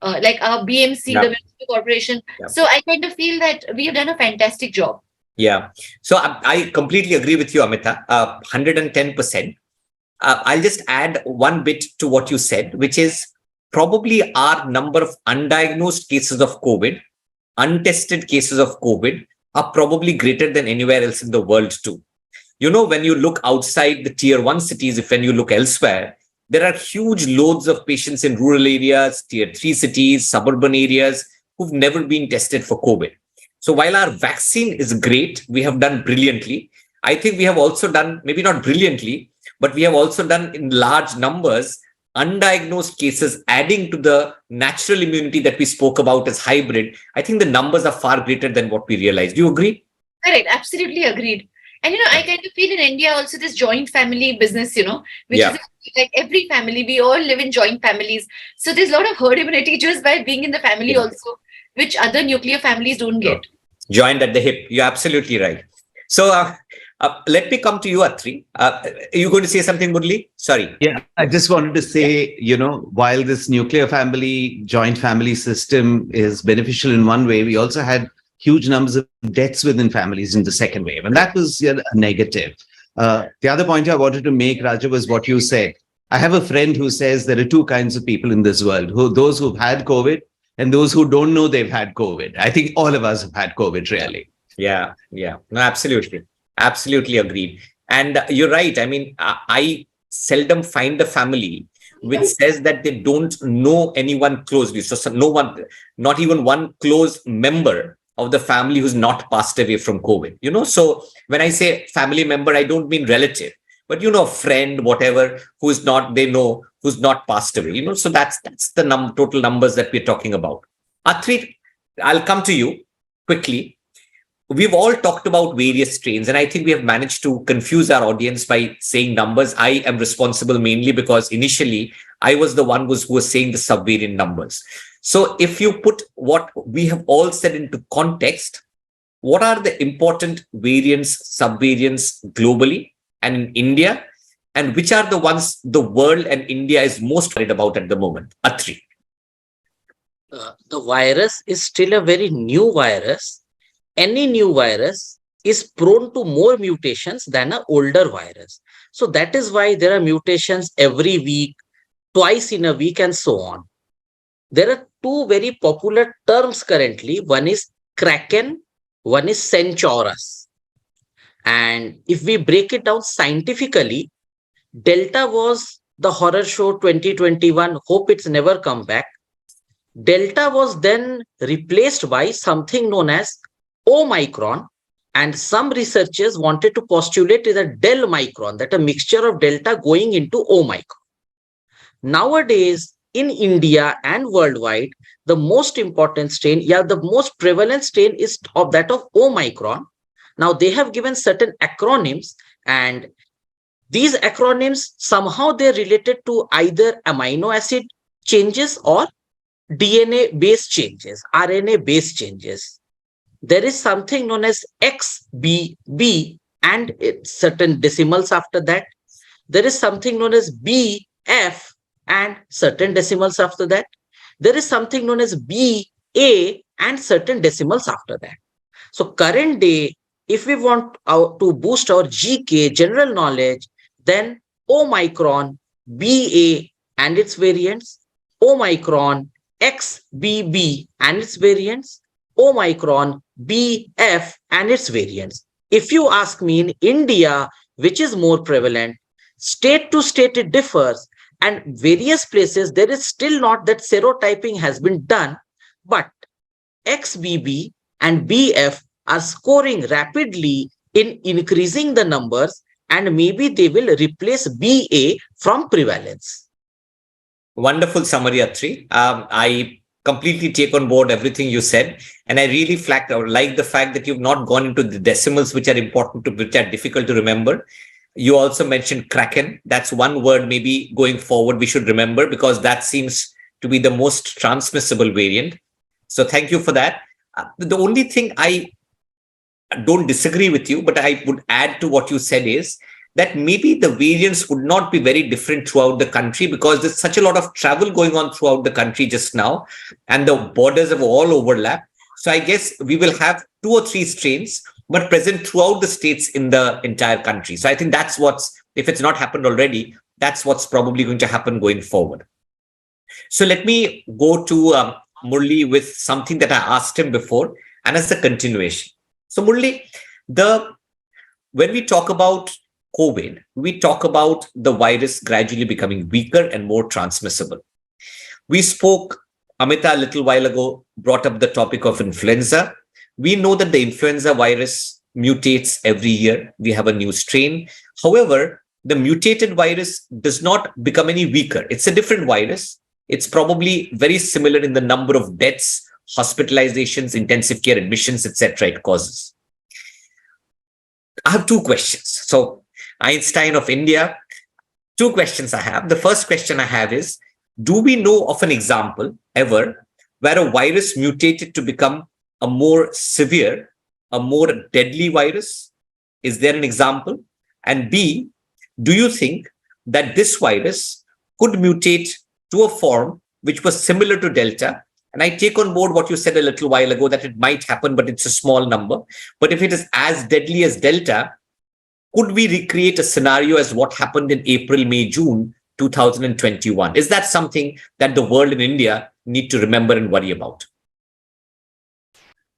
like our BMC, the Municipal Corporation. So I kind of feel that we have done a fantastic job. Yeah. So I completely agree with you, Amita, 110%. I'll just add one bit to what you said, which is probably our number of undiagnosed cases of COVID, untested cases of COVID, are probably greater than anywhere else in the world too. When you look outside the tier 1 cities, when you look elsewhere, there are huge loads of patients in rural areas, tier 3 cities, suburban areas who've never been tested for COVID. So while our vaccine is great, we have done brilliantly. I think we have also done, maybe not brilliantly, but we have also done in large numbers undiagnosed cases, adding to the natural immunity that we spoke about as hybrid. I think the numbers are far greater than what we realize. Do you agree? Correct. Absolutely agreed. And, I kind of feel in India also this joint family business, which is like every family, we all live in joint families. So there's a lot of herd immunity just by being in the family also, which other nuclear families don't get. Joined at the hip. You're absolutely right. So let me come to you, Atri. Are you going to say something, Murali? Sorry. Yeah, I just wanted to say, while this nuclear family, joint family system is beneficial in one way, we also had huge numbers of deaths within families in the second wave. And that was a negative. The other point I wanted to make, Raja, was what you said. I have a friend who says there are two kinds of people in this world, those who've had COVID and those who don't know they've had COVID. I think all of us have had COVID, really. Yeah. No, absolutely. Absolutely agreed. And you're right. I seldom find a family which says that they don't know anyone closely. So no one, not even one close member of the family who's not passed away from COVID. So when I say family member, I don't mean relative, but friend, whatever, who's not passed away. So that's the total numbers that we're talking about. Atri, I'll come to you quickly. We've all talked about various strains, and I think we have managed to confuse our audience by saying numbers. I am responsible mainly because initially I was the one who was saying the subvariant numbers. So if you put what we have all said into context, what are the important variants, subvariants globally and in India? And which are the ones the world and India is most worried about at the moment? Atri. The virus is still a very new virus. Any new virus is prone to more mutations than an older virus. So that is why there are mutations every week, twice in a week, and so on. There are two very popular terms currently. One is Kraken, one is Centaurus. And if we break it down scientifically, Delta was the horror show 2021. Hope it's never come back. Delta was then replaced by something known as Omicron, and some researchers wanted to postulate is a Delmicron, that a mixture of Delta going into Omicron. Nowadays, in India and worldwide, the most important strain, the most prevalent strain is of that of Omicron. Now, they have given certain acronyms, and these acronyms, somehow they're related to either amino acid changes or DNA-based changes, RNA-based changes. There is something known as XBB and certain decimals after that. There is something known as BF and certain decimals after that. There is something known as BA and certain decimals after that. So current day, if we want to boost our GK, general knowledge, then Omicron, BA and its variants, Omicron, XBB and its variants, Omicron, BF and its variants. If you ask me in India, which is more prevalent, state to state it differs, and various places there is still not that serotyping has been done, but XBB and BF are scoring rapidly in increasing the numbers, and maybe they will replace BA from prevalence. Wonderful summary, Atri. I completely take on board everything you said, and I really like the fact that you've not gone into the decimals, which are important which are difficult to remember. You also mentioned Kraken. That's one word maybe going forward we should remember, because that seems to be the most transmissible variant. So thank you for that. The only thing I don't disagree with you, but I would add to what you said is that maybe the variants would not be very different throughout the country, because there's such a lot of travel going on throughout the country just now, and the borders have all overlapped. So I guess we will have 2 or 3 strains, but present throughout the states in the entire country. So I think that's if it's not happened already, that's what's probably going to happen going forward. So let me go to Murali with something that I asked him before, and as a continuation. So Murali, when we talk about COVID, we talk about the virus gradually becoming weaker and more transmissible. We spoke, Amita a little while ago brought up the topic of influenza. We know that the influenza virus mutates every year. We have a new strain. However, the mutated virus does not become any weaker. It's a different virus. It's probably very similar in the number of deaths, hospitalizations, intensive care admissions, etc. it causes. I have 2 questions. So Einstein of India, 2 questions I have. The first question I have is, do we know of an example ever where a virus mutated to become a more severe, a more deadly virus? Is there an example? And B, do you think that this virus could mutate to a form which was similar to Delta? And I take on board what you said a little while ago, that it might happen, but it's a small number. But if it is as deadly as Delta, could we recreate a scenario as what happened in April, May, June 2021? Is that something that the world in India need to remember and worry about?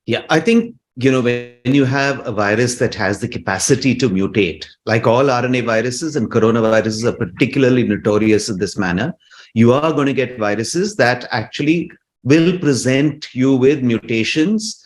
Yeah, I think, when you have a virus that has the capacity to mutate, like all RNA viruses, and coronaviruses are particularly notorious in this manner, you are going to get viruses that actually will present you with mutations.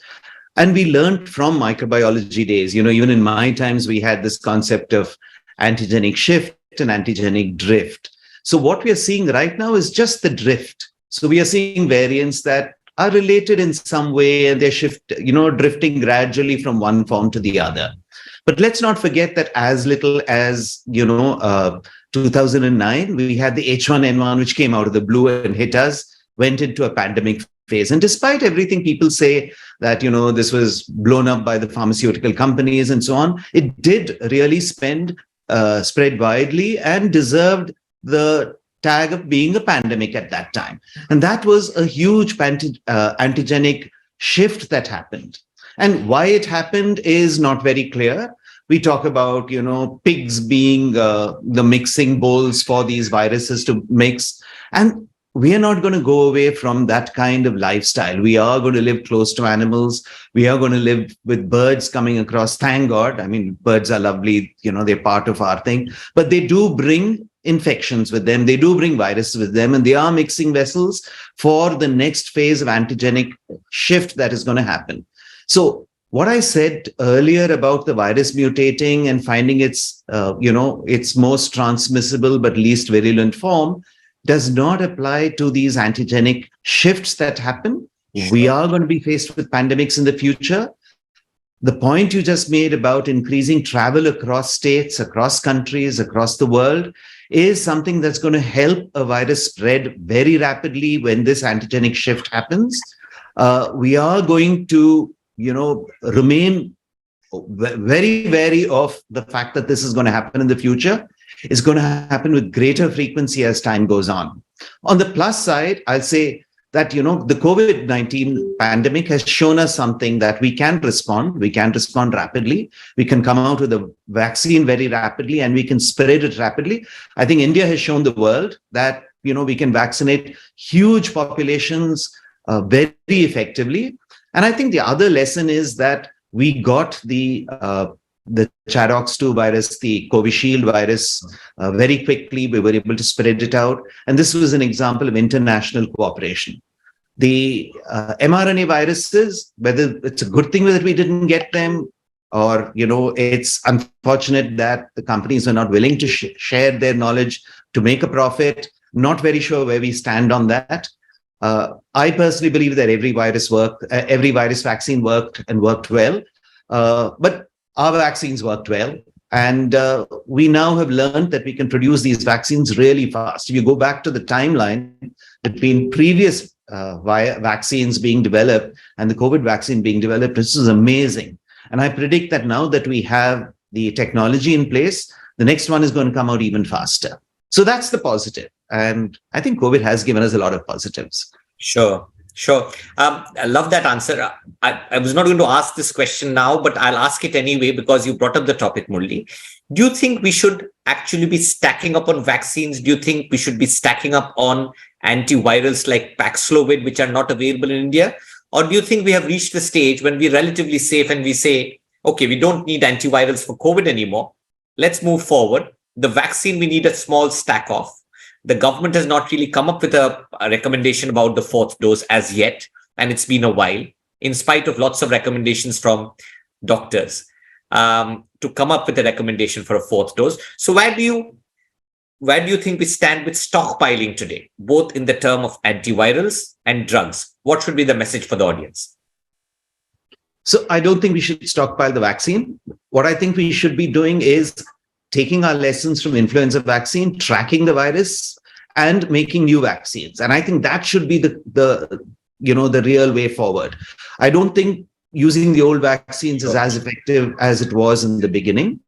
And we learned from microbiology days, even in my times, we had this concept of antigenic shift and antigenic drift. So what we are seeing right now is just the drift. So we are seeing variants that are related in some way, and they're drifting gradually from one form to the other. But let's not forget that as little as, 2009, we had the H1N1, which came out of the blue and hit us, went into a pandemic phase. And despite everything people say that, this was blown up by the pharmaceutical companies and so on, it did really spread widely and deserved the tag of being a pandemic at that time. And that was a huge antigenic shift that happened. And why it happened is not very clear. We talk about, pigs being the mixing bowls for these viruses to mix. And we are not going to go away from that kind of lifestyle. We are going to live close to animals. We are going to live with birds coming across. Thank God. I mean, birds are lovely. They're part of our thing. But they do bring infections with them. They do bring viruses with them. And they are mixing vessels for the next phase of antigenic shift that is going to happen. So what I said earlier about the virus mutating and finding its most transmissible but least virulent form does not apply to these antigenic shifts that happen. Sure. We are going to be faced with pandemics in the future. The point you just made about increasing travel across states, across countries, across the world is something that's going to help a virus spread very rapidly when this antigenic shift happens. We are going to remain very wary of the fact that this is going to happen in the future. It's going to happen with greater frequency as time goes on. On the plus side, I'll say that, the COVID-19 pandemic has shown us something that we can respond. We can respond rapidly. We can come out with a vaccine very rapidly and we can spread it rapidly. I think India has shown the world that, we can vaccinate huge populations very effectively. And I think the other lesson is that we got the Charox2 virus, the Covishield virus, very quickly. We were able to spread it out. And this was an example of international cooperation. The mRNA viruses, whether it's a good thing that we didn't get them, or, it's unfortunate that the companies are not willing to share their knowledge to make a profit. Not very sure where we stand on that. I personally believe that every virus vaccine worked and worked well. But our vaccines worked well. And we now have learned that we can produce these vaccines really fast. If you go back to the timeline between previous vaccines being developed and the COVID vaccine being developed, this is amazing. And I predict that now that we have the technology in place, the next one is going to come out even faster. So that's the positive. And I think COVID has given us a lot of positives. Sure. I love that answer. I was not going to ask this question now, but I'll ask it anyway because you brought up the topic, Murali. Do you think we should actually be stacking up on vaccines? Do you think we should be stacking up on antivirals like Paxlovid, which are not available in India? Or do you think we have reached the stage when we're relatively safe and we say, okay, we don't need antivirals for COVID anymore. Let's move forward. The vaccine, we need a small stack of. The government has not really come up with a recommendation about the fourth dose as yet, and it's been a while, in spite of lots of recommendations from doctors to come up with a recommendation for a fourth dose. So where do you think we stand with stockpiling today, both in the term of antivirals and drugs? What should be the message for the audience? So I don't think we should stockpile the vaccine. What I think we should be doing is taking our lessons from influenza vaccine, tracking the virus, and making new vaccines. And I think that should be the real way forward. I don't think using the old vaccines is as effective as it was in the beginning.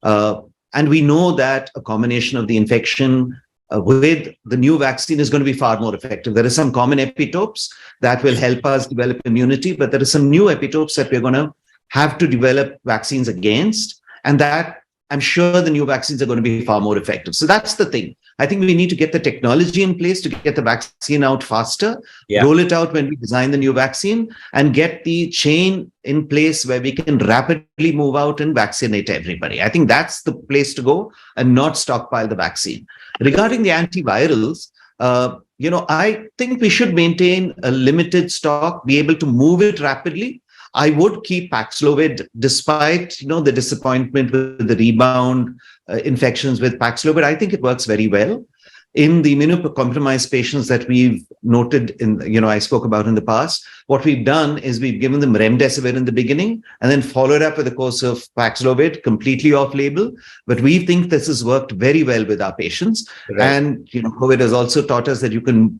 And we know that a combination of the infection with the new vaccine is going to be far more effective. There are some common epitopes that will help us develop immunity, but there are some new epitopes that we're going to have to develop vaccines against. And that I'm sure the new vaccines are going to be far more effective. So that's the thing. I think we need to get the technology in place to get the vaccine out faster, roll it out when we design the new vaccine, and get the chain in place where we can rapidly move out and vaccinate everybody. I think that's the place to go and not stockpile the vaccine. Regarding the antivirals, I think we should maintain a limited stock, be able to move it rapidly. I would keep Paxlovid despite, the disappointment with the rebound infections with Paxlovid. I think it works very well. in the immunocompromised patients that we've noted I spoke about in the past, what we've done is we've given them remdesivir in the beginning and then followed up with a course of Paxlovid, completely off label. But we think this has worked very well with our patients. Right. And, COVID has also taught us that you can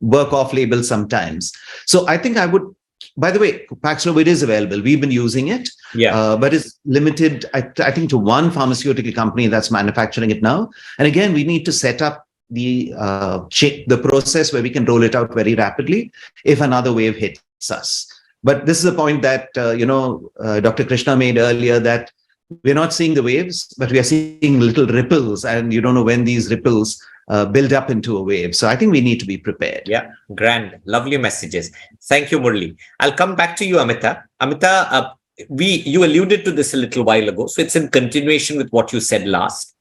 work off label sometimes. So I think by the way, Paxlovid is available. We've been using it, but it's limited, I think, to one pharmaceutical company that's manufacturing it now. And again, we need to set up the process where we can roll it out very rapidly if another wave hits us. But this is a point that, Dr. Krishna made earlier, that we're not seeing the waves, but we are seeing little ripples, and you don't know when these ripples build up into a wave. So I think we need to be prepared. Yeah, grand. Lovely messages. Thank you, Murali. I'll come back to you, Amita. Amita, you alluded to this a little while ago. So it's in continuation with what you said last.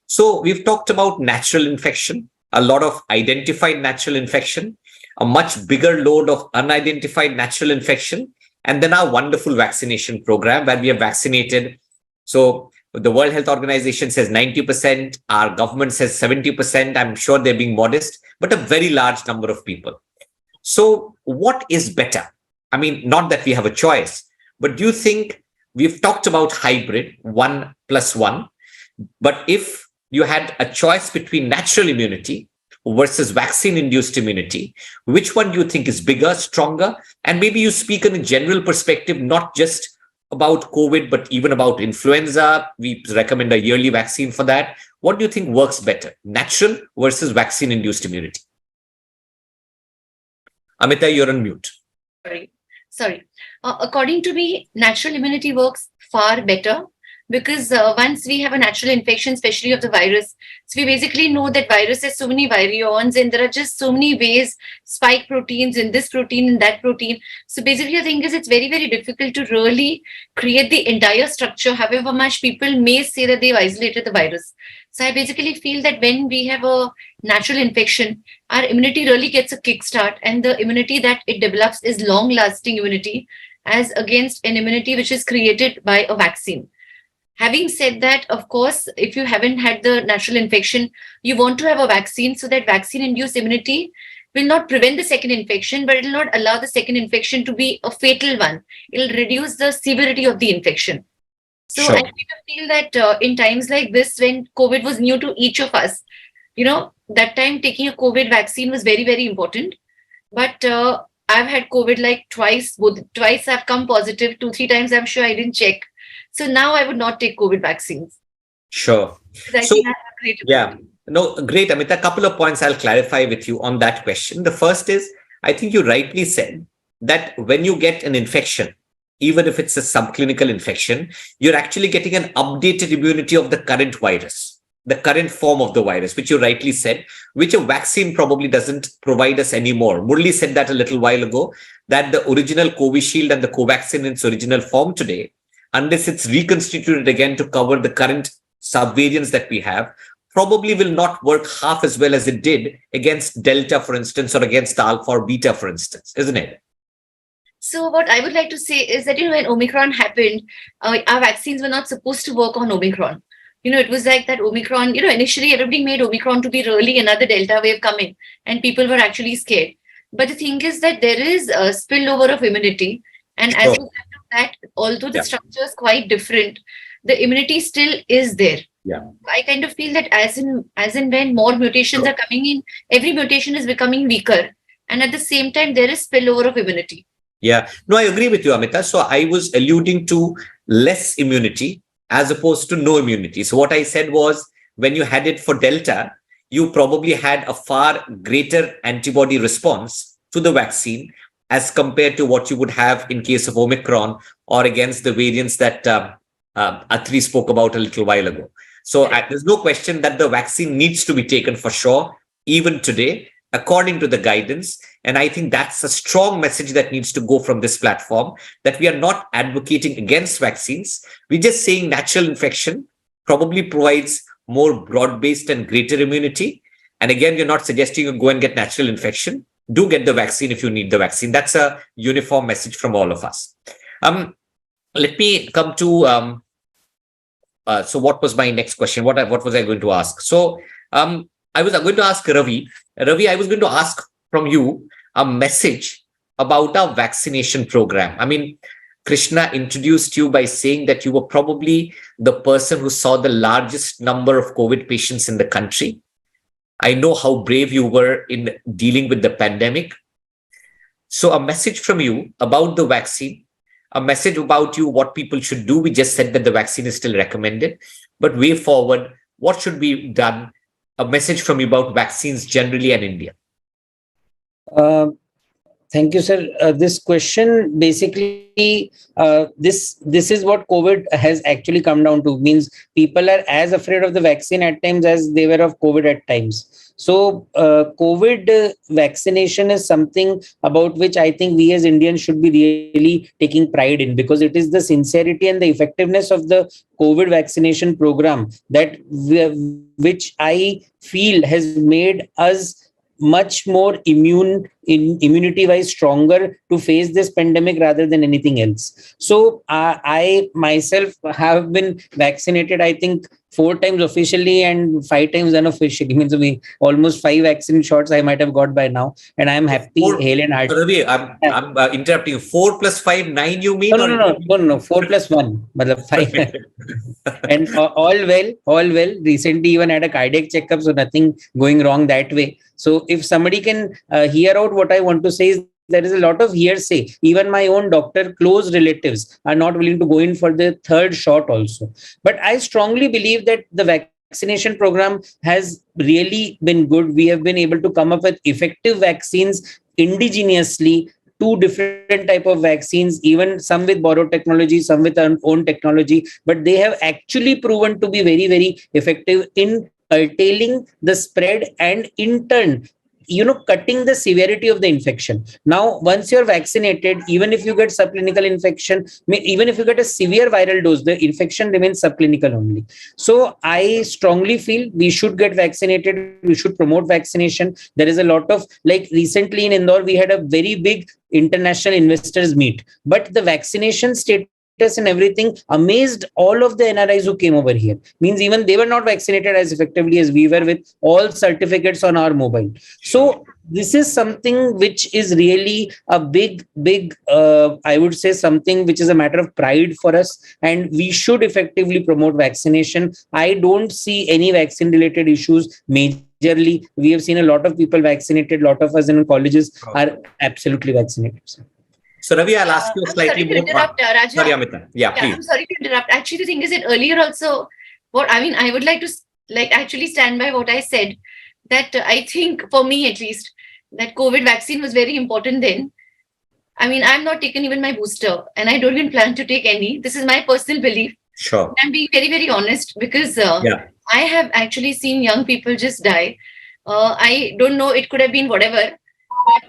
So we've talked about natural infection, a lot of identified natural infection, a much bigger load of unidentified natural infection, and then our wonderful vaccination program where we have vaccinated. So the World Health Organization says 90%, our government says 70%. I'm sure they're being modest, but a very large number of people. So what is better? I mean, not that we have a choice, but do you think we've talked about hybrid 1+1, but if you had a choice between natural immunity versus vaccine-induced immunity, which one do you think is bigger, stronger? And maybe you speak in a general perspective, not just about COVID, but even about influenza. We recommend a yearly vaccine for that. What do you think works better, natural versus vaccine-induced immunity? Amita, you're on mute. Sorry. According to me, natural immunity works far better because once we have a natural infection, especially of the virus, so we basically know that virus has so many virions and there are just so many ways, spike proteins in this protein and that protein. So basically the thing is it's very, very difficult to really create the entire structure, however much people may say that they've isolated the virus. So I basically feel that when we have a natural infection, our immunity really gets a kickstart, and the immunity that it develops is long-lasting immunity as against an immunity which is created by a vaccine. Having said that, of course, if you haven't had the natural infection, you want to have a vaccine so that vaccine-induced immunity will not prevent the second infection, but it will not allow the second infection to be a fatal one. It will reduce the severity of the infection. So sure. I kind of feel that in times like this, when COVID was new to each of us, that time taking a COVID vaccine was very, very important. But I've had COVID like twice. Twice I've come positive, 2-3 times I'm sure I didn't check. So now I would not take COVID vaccines. Sure. Great, Amita. A couple of points I'll clarify with you on that question. The first is, I think you rightly said that when you get an infection, even if it's a subclinical infection, you're actually getting an updated immunity of the current virus, the current form of the virus, which you rightly said, which a vaccine probably doesn't provide us anymore. Murali said that a little while ago, that the original Covishield and the Covaxin in its original form today, unless it's reconstituted again to cover the current subvariants that we have, probably will not work half as well as it did against Delta, for instance, or against Alpha or Beta, for instance, isn't it? So what I would like to say is that, when Omicron happened, our vaccines were not supposed to work on Omicron. It was like that Omicron, initially everybody made Omicron to be really another Delta wave coming, and people were actually scared. But the thing is that there is a spillover of immunity. And as a result of that, although the structure is quite different, the immunity still is there. Yeah. I kind of feel that as in when more mutations are coming in, every mutation is becoming weaker. And at the same time, there is spillover of immunity. Yeah. No, I agree with you, Amita. So I was alluding to less immunity as opposed to no immunity. So what I said was, when you had it for Delta, you probably had a far greater antibody response to the vaccine as compared to what you would have in case of Omicron or against the variants that Atri spoke about a little while ago. So there's no question that the vaccine needs to be taken for sure, even today, according to the guidance. And I think that's a strong message that needs to go from this platform, that we are not advocating against vaccines. We're just saying natural infection probably provides more broad-based and greater immunity. And again, we're not suggesting you go and get natural infection. Do get the vaccine if you need the vaccine. That's a uniform message from all of us. Let me come to, so what was my next question? What was I going to ask? So I was going to ask Ravi. Ravi, I was going to ask from you a message about our vaccination program. I mean, Krishna introduced you by saying that you were probably the person who saw the largest number of COVID patients in the country. I know how brave you were in dealing with the pandemic. So a message from you about the vaccine, a message about you, what people should do. We just said that the vaccine is still recommended, but way forward, what should be done? A message from you about vaccines generally and India. Thank you, sir. This question basically, this is what COVID has actually come down to. Means people are as afraid of the vaccine at times as they were of COVID at times. So COVID vaccination is something about which I think we as Indians should be really taking pride in, because it is the sincerity and the effectiveness of the COVID vaccination program that which I feel has made us much more immunity wise stronger to face this pandemic rather than anything else. So I myself have been vaccinated, I think 4 times officially and 5 times unofficially. Means me almost 5 vaccine shots I might have got by now, and I'm happy, hale and hearty. Ravi, I'm interrupting. 4 plus 5, 9 you mean? No. 4 plus 1, but 5. And all well. Recently even had a cardiac checkup, so nothing going wrong that way. So if somebody can hear out what I want to say is, there is a lot of hearsay. Even my own doctor, close relatives are not willing to go in for the 3rd shot also. But I strongly believe that the vaccination program has really been good. We have been able to come up with effective vaccines indigenously, 2 different type of vaccines, even some with borrowed technology, some with our own technology, but they have actually proven to be very, very effective in curtailing the spread and in turn, cutting the severity of the infection. Now, once you're vaccinated, even if you get subclinical infection, even if you get a severe viral dose, the infection remains subclinical only. So I strongly feel we should get vaccinated. We should promote vaccination. There is a lot of, like recently in Indore, we had a very big international investors meet, but the vaccination status and everything amazed all of the NRIs who came over here. Means even they were not vaccinated as effectively as we were, with all certificates on our mobile. So this is something which is really a big, I would say something which is a matter of pride for us, and we should effectively promote vaccination. I don't see any vaccine related issues majorly. We have seen a lot of people vaccinated. A lot of us in colleges are absolutely vaccinated. So Ravi, I'll ask you slightly more. Raja. Sorry, Amita. Yeah, please. I'm sorry to interrupt. Actually, the thing is that earlier also, I would like to actually stand by what I said, that I think for me at least, that COVID vaccine was very important then. I mean, I'm not taken even my booster, and I don't even plan to take any. This is my personal belief. Sure. I'm being very, very honest, because I have actually seen young people just die. I don't know, it could have been whatever.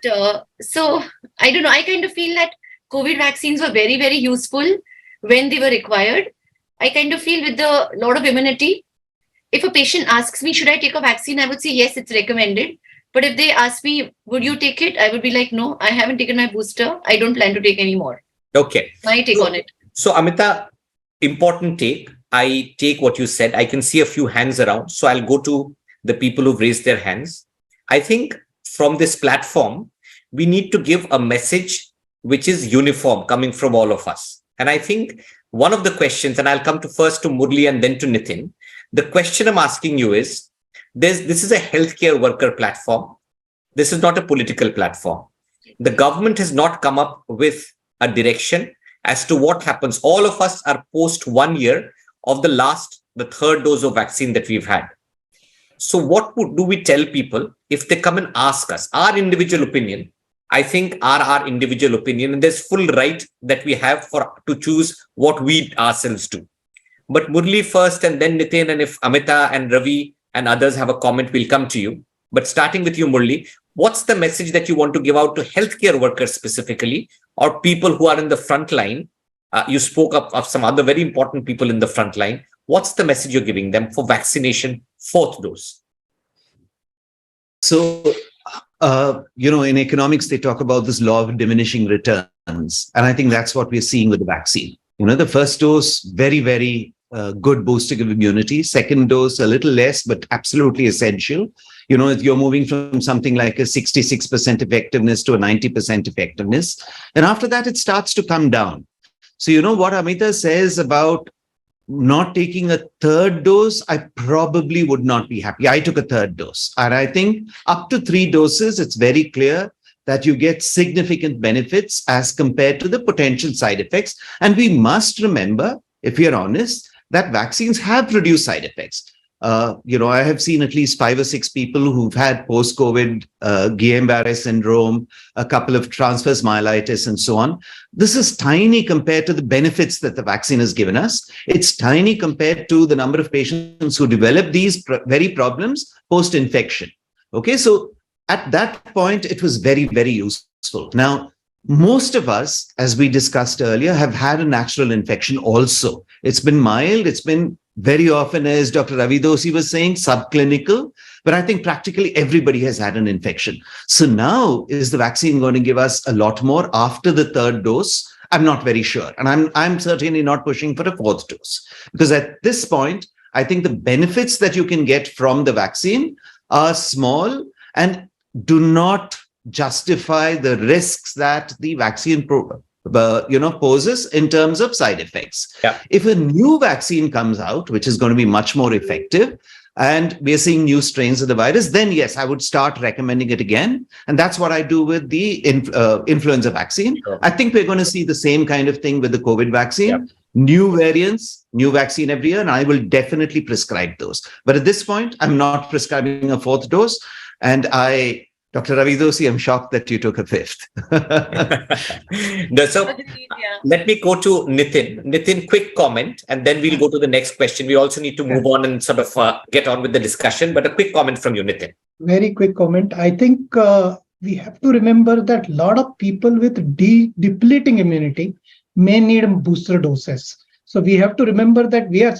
But so I don't know. I kind of feel that COVID vaccines were very, very useful when they were required. I kind of feel with the lot of immunity, if a patient asks me, should I take a vaccine? I would say, yes, it's recommended. But if they ask me, would you take it? I would be like, no, I haven't taken my booster. I don't plan to take any more. Okay. My take on it. So Amita, important take. I take what you said. I can see a few hands around. So I'll go to the people who've raised their hands. I think from this platform, we need to give a message which is uniform coming from all of us. And I think one of the questions, and I'll come to first to Murali and then to Nitin, the question I'm asking you is, this is a healthcare worker platform. This is not a political platform. The government has not come up with a direction as to what happens. All of us are post 1 year of the 3rd dose of vaccine that we've had. So what do we tell people if they come and ask us? Our individual opinion, I think, are our individual opinion, and there's full right that we have to choose what we ourselves do. But Murali first, and then Nitin, and if Amita and Ravi and others have a comment, we'll come to you. But starting with you, Murali, what's the message that you want to give out to healthcare workers specifically, or people who are in the front line? You spoke of some other very important people in the front line. What's the message you're giving them for vaccination 4th dose? So, in economics, they talk about this law of diminishing returns. And I think that's what we're seeing with the vaccine. The first dose, very, very good boosting of immunity. Second dose, a little less, but absolutely essential. you're moving from something like a 66% effectiveness to a 90% effectiveness. And after that, it starts to come down. So, what Amita says about not taking a third dose, I probably would not be happy. I took a third dose. And I think up to 3 doses, it's very clear that you get significant benefits as compared to the potential side effects. And we must remember, if we are honest, that vaccines have produced side effects. I have seen at least 5 or 6 people who've had post-COVID Guillain-Barré syndrome, a couple of transverse myelitis, and so on. This is tiny compared to the benefits that the vaccine has given us. It's tiny compared to the number of patients who develop these very problems post-infection. Okay, so at that point, it was very, very useful. Now, most of us, as we discussed earlier, have had a natural infection also. It's been mild. It's been very often, as Dr. Ravi Dosi was saying, subclinical. But I think practically everybody has had an infection. So now, is the vaccine going to give us a lot more after the third dose? I'm not very sure. And I'm certainly not pushing for a 4th dose. Because at this point, I think the benefits that you can get from the vaccine are small and do not justify the risks that the vaccine poses in terms of side effects. Yeah. If a new vaccine comes out, which is going to be much more effective, and we're seeing new strains of the virus, then yes, I would start recommending it again. And that's what I do with the influenza vaccine. Sure. I think we're going to see the same kind of thing with the COVID vaccine. Yeah. New variants, new vaccine every year, and I will definitely prescribe those. But at this point, I'm not prescribing a 4th dose. And Dr. Ravi Dosi, I'm shocked that you took a 5th. So let me go to Nitin. Nitin, quick comment, and then we'll go to the next question. We also need to move on and sort of get on with the discussion, but a quick comment from you, Nitin. Very quick comment. I think we have to remember that a lot of people with depleting immunity may need booster doses. So we have to remember that we are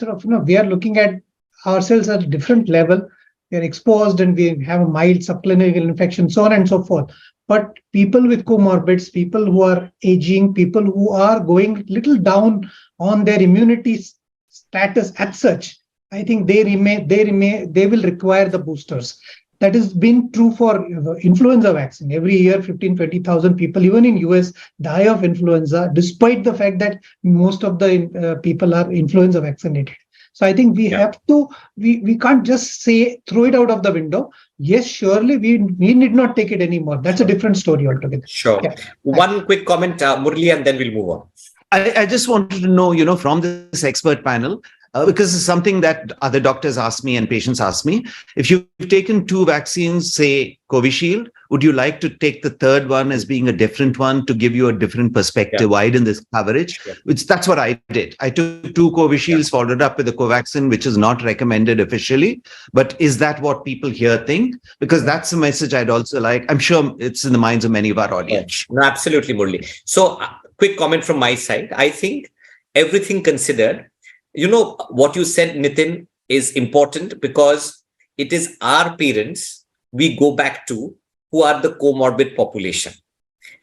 we are looking at ourselves at a different level. We are exposed and we have a mild subclinical infection, so on and so forth. But people with comorbids, people who are aging, people who are going little down on their immunity status as such, I think they will require the boosters. That has been true for influenza vaccine. Every year, 15,000-20,000 people, even in US, die of influenza, despite the fact that most of the people are influenza vaccinated. So I think we have to, we can't just throw it out of the window. Yes, surely we need not take it anymore. That's a different story altogether. Sure. Yeah. One quick comment, Murali, and then we'll move on. I just wanted to know, from this expert panel, because it's something that other doctors ask me and patients ask me. If you've taken 2 vaccines, say Covishield, would you like to take the third one as being a different one to give you a different perspective, widen this coverage? That's what I did. I took 2 Covishields, followed up with a Covaxin, which is not recommended officially. But is that what people here think? Because that's a message I'd also like. I'm sure it's in the minds of many of our audience. No, absolutely, Murali. So quick comment from my side. I think everything considered, what you said, Nitin, is important because it is our parents we go back to who are the comorbid population.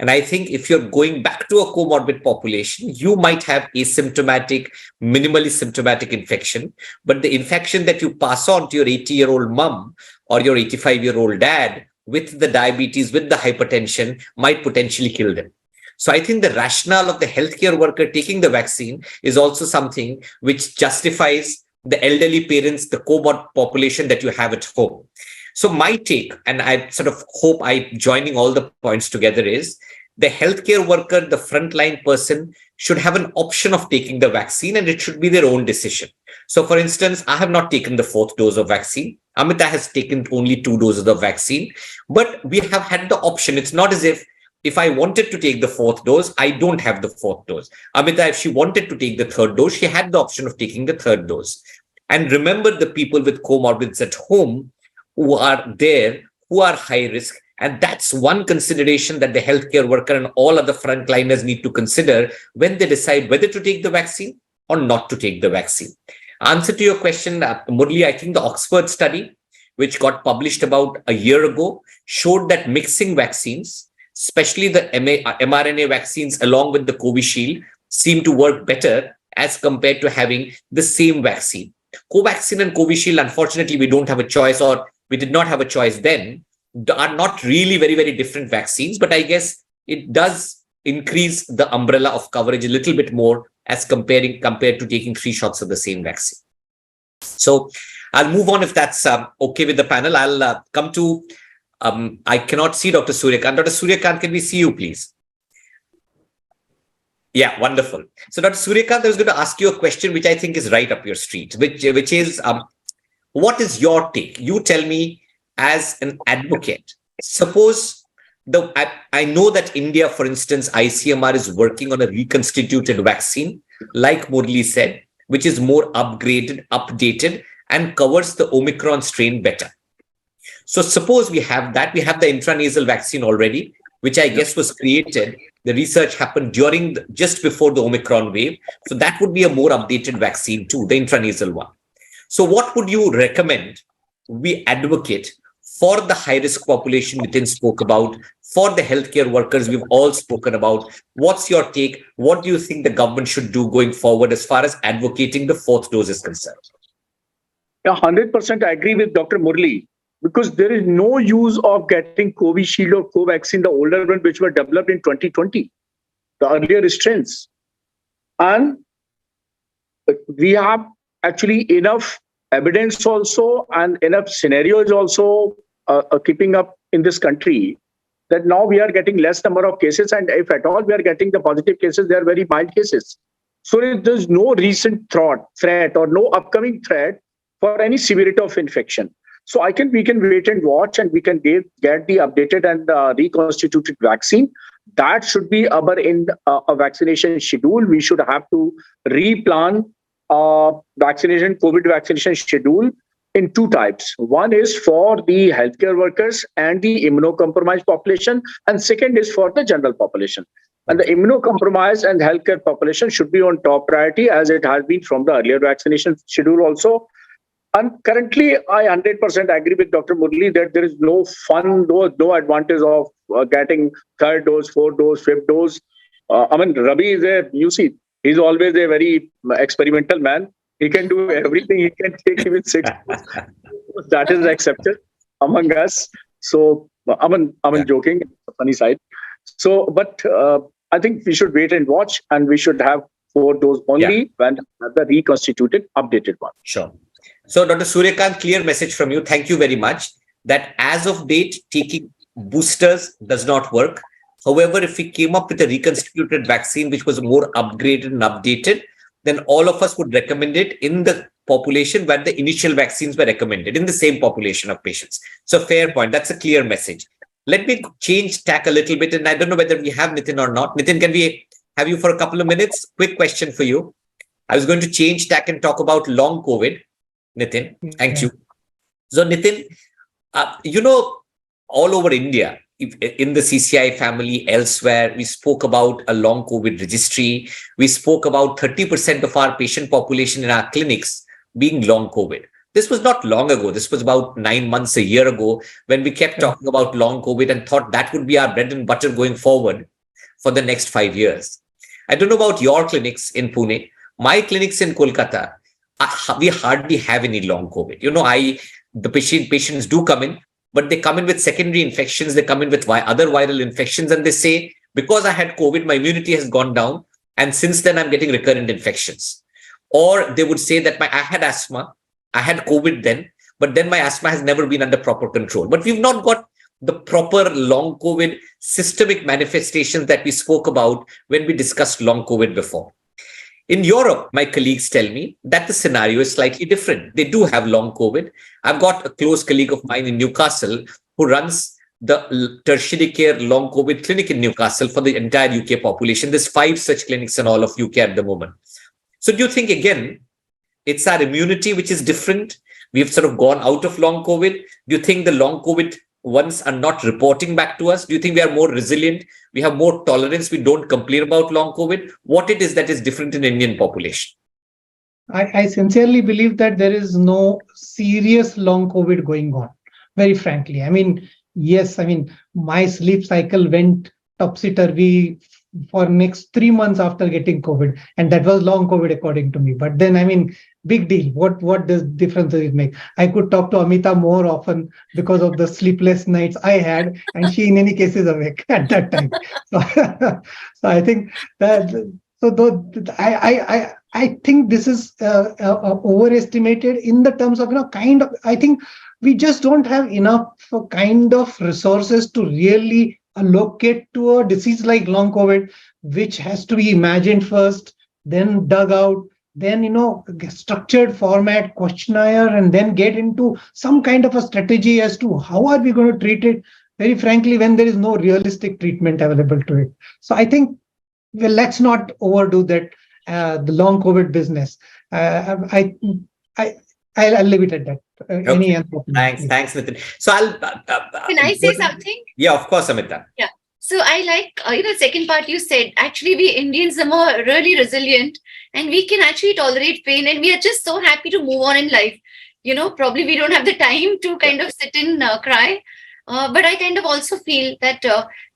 And I think if you're going back to a comorbid population, you might have asymptomatic, minimally symptomatic infection, but the infection that you pass on to your 80-year-old mom or your 85-year-old dad with the diabetes, with the hypertension, might potentially kill them. So I think the rationale of the healthcare worker taking the vaccine is also something which justifies the elderly parents, the comorbid population that you have at home. So my take, and I sort of hope I'm joining all the points together, is the healthcare worker, the frontline person, should have an option of taking the vaccine, and it should be their own decision. So for instance, I have not taken the 4th dose of vaccine. Amita has taken only 2 doses of vaccine, but we have had the option. It's not as if I wanted to take the 4th dose, I don't have the 4th dose. Amita, if she wanted to take the 3rd dose, she had the option of taking the 3rd dose. And remember the people with comorbids at home who are there, who are high risk. And that's one consideration that the healthcare worker and all other frontliners need to consider when they decide whether to take the vaccine or not to take the vaccine. Answer to your question, Murali, I think the Oxford study, which got published about a year ago, showed that mixing vaccines, especially the mRNA vaccines along with the Covishield, seem to work better as compared to having the same vaccine. Covaxin and Covishield, unfortunately, we don't have a choice, or we did not have a choice then, are not really very, very different vaccines. But I guess it does increase the umbrella of coverage a little bit more as compared to taking 3 shots of the same vaccine. So I'll move on if that's okay with the panel. I'll come to, I cannot see Dr. Suryakant. Dr. Suryakant, can we see you, please? Yeah, wonderful. So Dr. Suryakant, I was going to ask you a question which I think is right up your street, which is, what is your take? You tell me as an advocate. Suppose I know that India, for instance, ICMR is working on a reconstituted vaccine, like Murali said, which is more upgraded, updated, and covers the Omicron strain better. So suppose we have that. We have the intranasal vaccine already, which I guess was created. The research happened just before the Omicron wave. So that would be a more updated vaccine too, the intranasal one. So what would you recommend we advocate for the high-risk population Nitin spoke about, for the healthcare workers we've all spoken about? What's your take? What do you think the government should do going forward as far as advocating the 4th dose is concerned? Yeah, 100% I agree with Dr. Murali, because there is no use of getting Covishield or Covaxin, the older one, which were developed in 2020, the earlier strains. And we have actually enough evidence also and enough scenarios also keeping up in this country that now we are getting less number of cases, and if at all we are getting the positive cases, they are very mild cases. So there's no recent threat or no upcoming threat for any severity of infection. So we can wait and watch, and we can get the updated and reconstituted vaccine. That should be in a vaccination schedule. We should have to replan COVID vaccination schedule in 2 types. One is for the healthcare workers and the immunocompromised population, and second is for the general population. And the immunocompromised and healthcare population should be on top priority, as it has been from the earlier vaccination schedule also. And currently, I 100% agree with Dr. Murali that there is no advantage of getting 3rd dose, 4th dose, 5th dose. Ravi is he's always a very experimental man. He can do everything. He can take even 6 doses. That is accepted among us. So, joking, funny side. So, but I think we should wait and watch, and we should have 4 dose only when have the reconstituted, updated one. Sure. So, Dr. Suryakant, clear message from you. Thank you very much. That as of date, taking boosters does not work. However, if we came up with a reconstituted vaccine which was more upgraded and updated, then all of us would recommend it in the population where the initial vaccines were recommended, in the same population of patients. So, fair point. That's a clear message. Let me change tack a little bit. And I don't know whether we have Nitin or not. Nitin, can we have you for a couple of minutes? Quick question for you. I was going to change tack and talk about long COVID. Nitin, thank you. So, Nitin, all over India, in the CCI family, elsewhere, we spoke about a long COVID registry. We spoke about 30% of our patient population in our clinics being long COVID. This was not long ago. This was about 9 months, a year ago, when we kept talking about long COVID and thought that would be our bread and butter going forward for the next 5 years. I don't know about your clinics in Pune. My clinics in Kolkata, we hardly have any long COVID. The patients do come in, but they come in with secondary infections. They come in with other viral infections, and they say, because I had COVID, my immunity has gone down, and since then I'm getting recurrent infections. Or they would say that I had asthma, I had COVID then, but then my asthma has never been under proper control. But we've not got the proper long COVID systemic manifestations that we spoke about when we discussed long COVID before. In Europe, my colleagues tell me that the scenario is slightly different. They do have long COVID. I've got a close colleague of mine in Newcastle who runs the tertiary care long COVID clinic in Newcastle for the entire UK population. There's 5 such clinics in all of UK at the moment. So do you think, again, it's our immunity which is different? We've sort of gone out of long COVID. Do you think the long COVID ones are not reporting back to us? Do you think we are more resilient? We have more tolerance. We don't complain about long COVID. What it is that is different in Indian population? I sincerely believe that there is no serious long COVID going on, very frankly. Yes, my sleep cycle went topsy-turvy for next 3 months after getting COVID, and that was long COVID according to me. But then, I mean, big deal. What does difference does it make? I could talk to Amita more often because of the sleepless nights I had, and she in any case is awake at that time. So, so I think that though I think this is overestimated in the terms of kind of. I think we just don't have enough kind of resources to really allocate to a disease like long COVID, which has to be imagined first, then dug out, then structured format, questionnaire, and then get into some kind of a strategy as to how are we going to treat it, very frankly, when there is no realistic treatment available to it. So I think, well, let's not overdo that, the long COVID business. I'll leave it at that. Okay. Thanks, Nitin. So can I say something? Yeah, of course, Amita. Yeah. So I like, second part you said, actually we Indians are more really resilient and we can actually tolerate pain and we are just so happy to move on in life. Probably we don't have the time to kind of sit and cry. But I kind of also feel that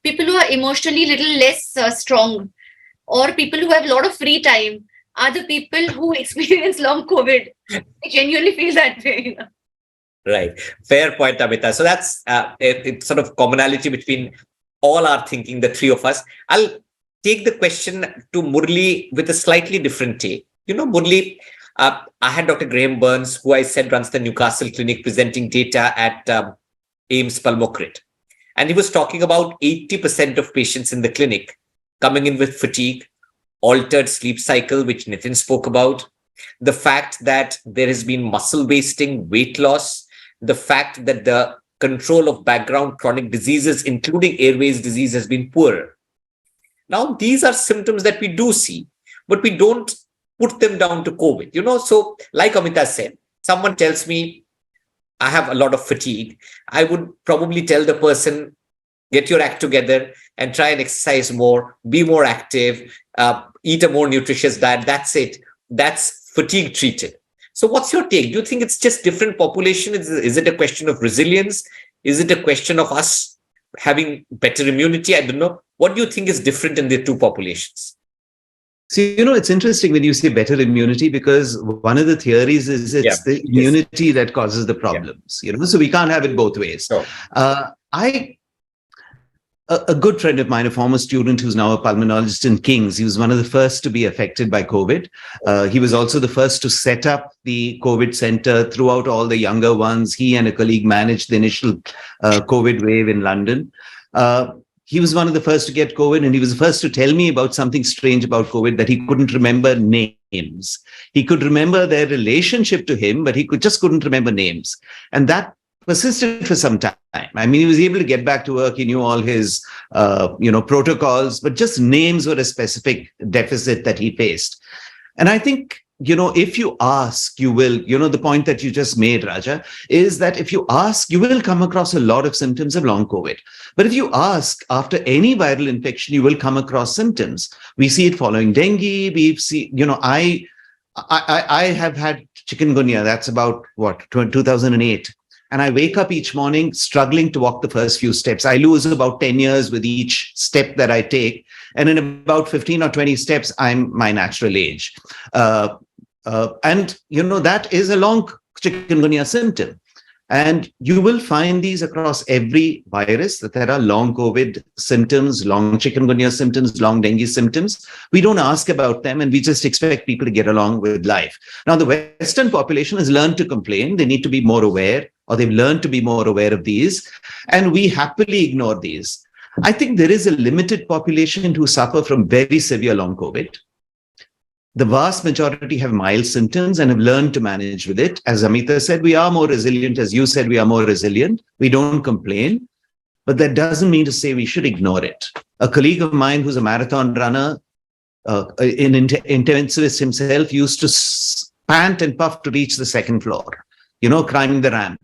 people who are emotionally little less strong or people who have a lot of free time are the people who experience long COVID. I genuinely feel that way. Right. Fair point, Amita. So that's it's sort of commonality between all our thinking, the three of us. I'll take the question to Murali with a slightly different take. Murali, I had Dr. Graham Burns, who I said runs the Newcastle Clinic, presenting data at AIMS Pulmocrit. And he was talking about 80% of patients in the clinic coming in with fatigue, altered sleep cycle, which Nitin spoke about, the fact that there has been muscle wasting, weight loss, the fact that the control of background chronic diseases, including airways disease, has been poorer. Now, these are symptoms that we do see, but we don't put them down to COVID. So like Amita said, someone tells me, I have a lot of fatigue. I would probably tell the person, get your act together and try and exercise more, be more active, eat a more nutritious diet. That's it. That's fatigue treated. So what's your take? Do you think it's just different population? Is it a question of resilience? Is it a question of us having better immunity? I don't know. What do you think is different in the two populations? So, it's interesting when you say better immunity, because one of the theories is it's the immunity that causes the problems, so we can't have it both ways. Sure. A good friend of mine, a former student who's now a pulmonologist in King's, he was one of the first to be affected by COVID. He was also the first to set up the COVID center throughout all the younger ones. He and a colleague managed the initial COVID wave in London. He was one of the first to get COVID, and he was the first to tell me about something strange about COVID, that he couldn't remember names. He could remember their relationship to him, but he just couldn't remember names. And that persisted for some time. I mean, he was able to get back to work. He knew all his, protocols, but just names were a specific deficit that he faced. And I think, if you ask, you will, the point that you just made, Raja, is that if you ask, you will come across a lot of symptoms of long COVID. But if you ask after any viral infection, you will come across symptoms. We see it following dengue. We see, I have had chikungunya. That's about 2008. And I wake up each morning struggling to walk the first few steps. I lose about 10 years with each step that I take. And in about 15 or 20 steps, I'm my natural age. And that is a long chikungunya symptom. And you will find these across every virus, that there are long COVID symptoms, long chikungunya symptoms, long dengue symptoms. We don't ask about them, and we just expect people to get along with life. Now, the Western population has learned to complain. They need to be more aware, or they've learned to be more aware of these. And we happily ignore these. I think there is a limited population who suffer from very severe long COVID. The vast majority have mild symptoms and have learned to manage with it. As Amita said, we are more resilient. As you said, we are more resilient. We don't complain. But that doesn't mean to say we should ignore it. A colleague of mine who's a marathon runner, an intensivist himself, used to pant and puff to reach the second floor, climbing the ramp.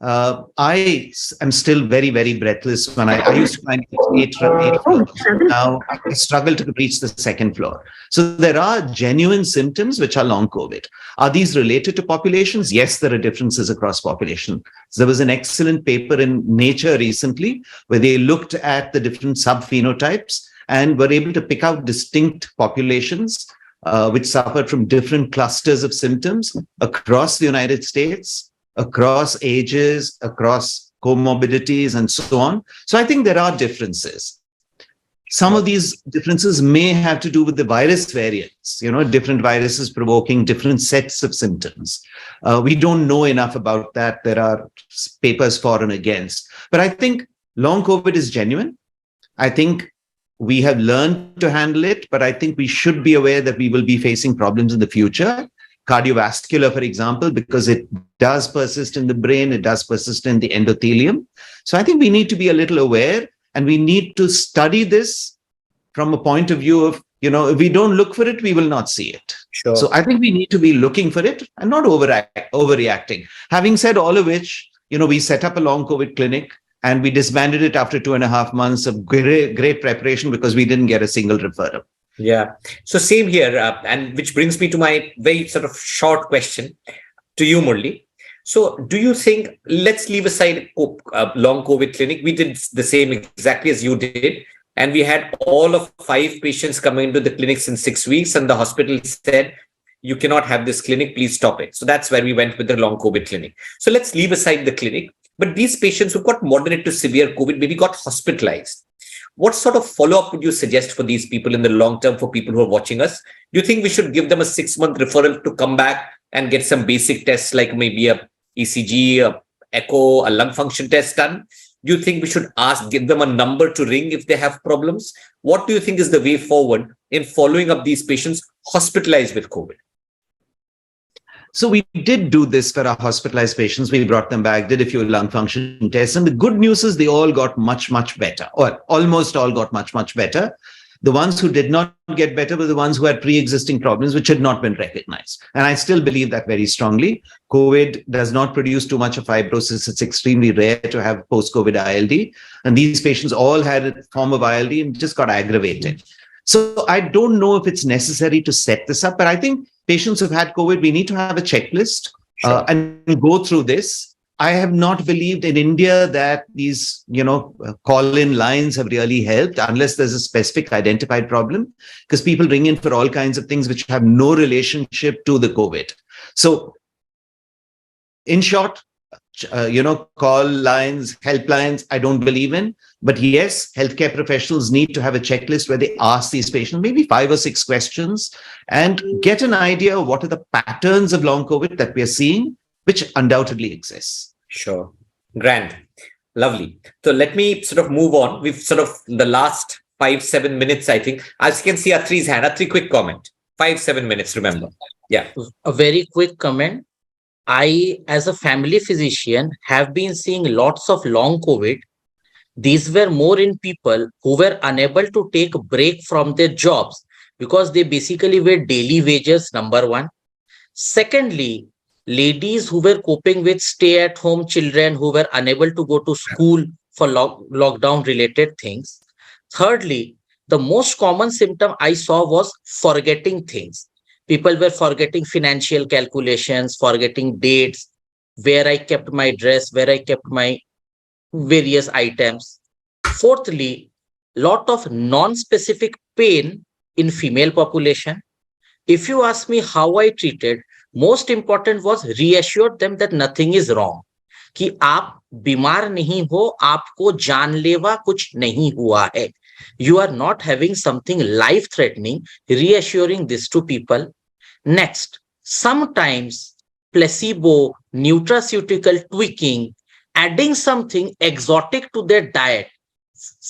I am still very, very breathless. When I used to climb eight floors. Now I struggle to reach the second floor. So there are genuine symptoms which are long COVID. Are these related to populations? Yes, there are differences across population. So there was an excellent paper in Nature recently where they looked at the different subphenotypes and were able to pick out distinct populations which suffered from different clusters of symptoms across the United States, across ages, across comorbidities, and so on. So I think there are differences. Some of these differences may have to do with the virus variants, different viruses provoking different sets of symptoms. We don't know enough about that. There are papers for and against. But I think long COVID is genuine. I think we have learned to handle it, but I think we should be aware that we will be facing problems in the future. Cardiovascular, for example, because it does persist in the brain, it does persist in the endothelium. So I think we need to be a little aware, and we need to study this from a point of view of, if we don't look for it, we will not see it. Sure. So I think we need to be looking for it and not overreacting. Having said all of which, we set up a long COVID clinic and we disbanded it after 2.5 months of great preparation because we didn't get a single referral. Yeah. So same here. And which brings me to my very sort of short question to you, Murali. So do you think, let's leave aside long COVID clinic. We did the same exactly as you did. And we had all of 5 patients coming into the clinics in 6 weeks. And the hospital said, you cannot have this clinic, please stop it. So that's where we went with the long COVID clinic. So let's leave aside the clinic. But these patients who got moderate to severe COVID maybe got hospitalized. What sort of follow-up would you suggest for these people in the long term for people who are watching us? Do you think we should give them a 6-month referral to come back and get some basic tests like maybe a ECG, a echo, a lung function test done? Do you think we should give them a number to ring if they have problems? What do you think is the way forward in following up these patients hospitalized with COVID? So we did do this for our hospitalized patients. We brought them back, did a few lung function tests. And the good news is they all got much, much better, or almost all got much, much better. The ones who did not get better were the ones who had pre-existing problems which had not been recognized. And I still believe that very strongly. COVID does not produce too much of fibrosis. It's extremely rare to have post-COVID ILD. And these patients all had a form of ILD and just got aggravated. So I don't know if it's necessary to set this up, but I think patients who've had COVID, we need to have a checklist and go through this. I have not believed in India that these, call-in lines have really helped unless there's a specific identified problem, because people ring in for all kinds of things which have no relationship to the COVID. So in short, call lines, helplines, I don't believe in. But yes, healthcare professionals need to have a checklist where they ask these patients maybe 5 or 6 questions and get an idea of what are the patterns of long COVID that we are seeing, which undoubtedly exists. Sure. Grand. Lovely. So let me sort of move on. We've sort of the last 5-7 minutes, I think. As you can see, Atri's hand. Atri, quick comment. 5-7 minutes, remember. Yeah. A very quick comment. I, as a family physician, have been seeing lots of long COVID. These were more in people who were unable to take a break from their jobs because they basically were daily wages, number one. Secondly, ladies who were coping with stay-at-home children who were unable to go to school for lockdown-related things. Thirdly, the most common symptom I saw was forgetting things. People were forgetting financial calculations, forgetting dates, where I kept my dress, where I kept my various items. Fourthly, lot of non-specific pain in female population. If you ask me how I treated, most important was reassure them that nothing is wrong. कि आप बीमार नहीं हो, आपको जानलेवा कुछ नहीं हुआ है. You are not having something life-threatening, reassuring this to people. Next, sometimes placebo, nutraceutical tweaking, adding something exotic to their diet,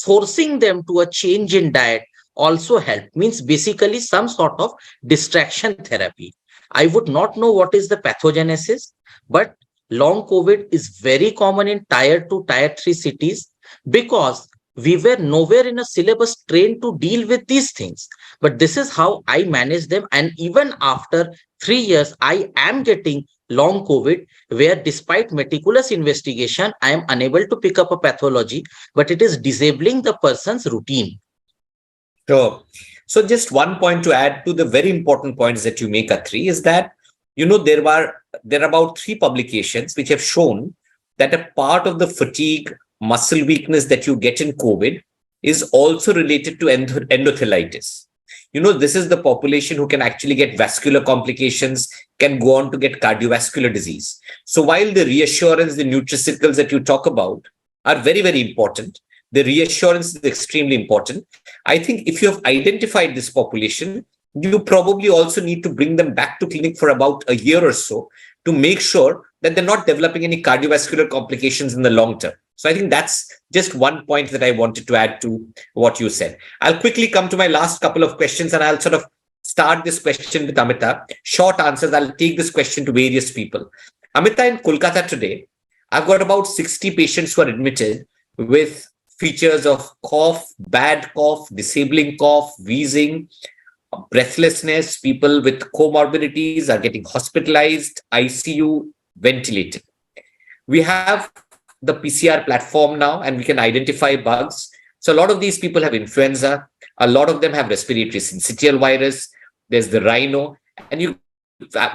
forcing them to a change in diet also help. Means basically some sort of distraction therapy. I would not know what is the pathogenesis, but long COVID is very common in tier 2, tier 3 cities because we were nowhere in a syllabus trained to deal with these things. But this is how I manage them. And even after 3 years, I am getting long COVID, where despite meticulous investigation, I am unable to pick up a pathology, but it is disabling the person's routine. Sure. So just one point to add to the very important points that you make, Atri, is that, there are about 3 publications which have shown that a part of the fatigue, muscle weakness that you get in COVID is also related to endothelitis. This is the population who can actually get vascular complications, can go on to get cardiovascular disease. So while the reassurance, the nutraceuticals that you talk about are very, very important, the reassurance is extremely important. I think if you have identified this population, you probably also need to bring them back to clinic for about a year or so to make sure that they're not developing any cardiovascular complications in the long term. So I think that's just one point that I wanted to add to what you said. I'll quickly come to my last couple of questions, and I'll sort of start this question with Amita. Short answers. I'll take this question to various people. Amita, in Kolkata today, I've got about 60 patients who are admitted with features of cough, bad cough, disabling cough, wheezing, breathlessness. People with comorbidities are getting hospitalized, ICU, ventilated. We have the PCR platform now, and we can identify bugs. So a lot of these people have influenza. A lot of them have respiratory syncytial virus. There's the rhino, and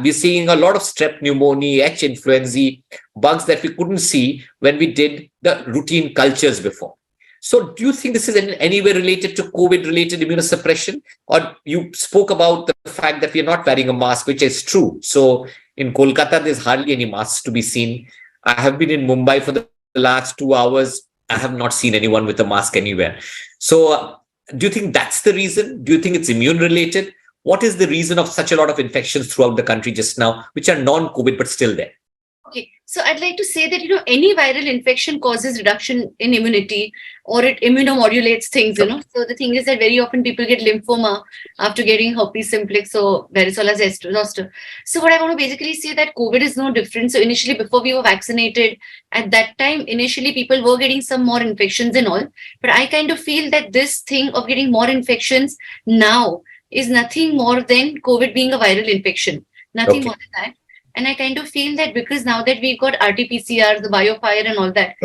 we're seeing a lot of strep pneumonia, H influenzae, bugs that we couldn't see when we did the routine cultures before. So do you think this is in any way related to COVID-related immunosuppression? Or you spoke about the fact that we are not wearing a mask, which is true. So in Kolkata, there's hardly any masks to be seen. I have been in Mumbai for the last 2 hours. I have not seen anyone with a mask anywhere. So do you think that's the reason? Do you think it's immune related? What is the reason of such a lot of infections throughout the country just now, which are non-COVID but still there? Okay, so I'd like to say that, any viral infection causes reduction in immunity, or it immunomodulates things, So the thing is that very often people get lymphoma after getting herpes simplex or varicella zoster. So what I want to basically say that COVID is no different. So initially, before we were vaccinated, at that time, initially people were getting some more infections and all. But I kind of feel that this thing of getting more infections now is nothing more than COVID being a viral infection. Nothing more than that. And I kind of feel that because now that we've got RT-PCR, the biofire and all that,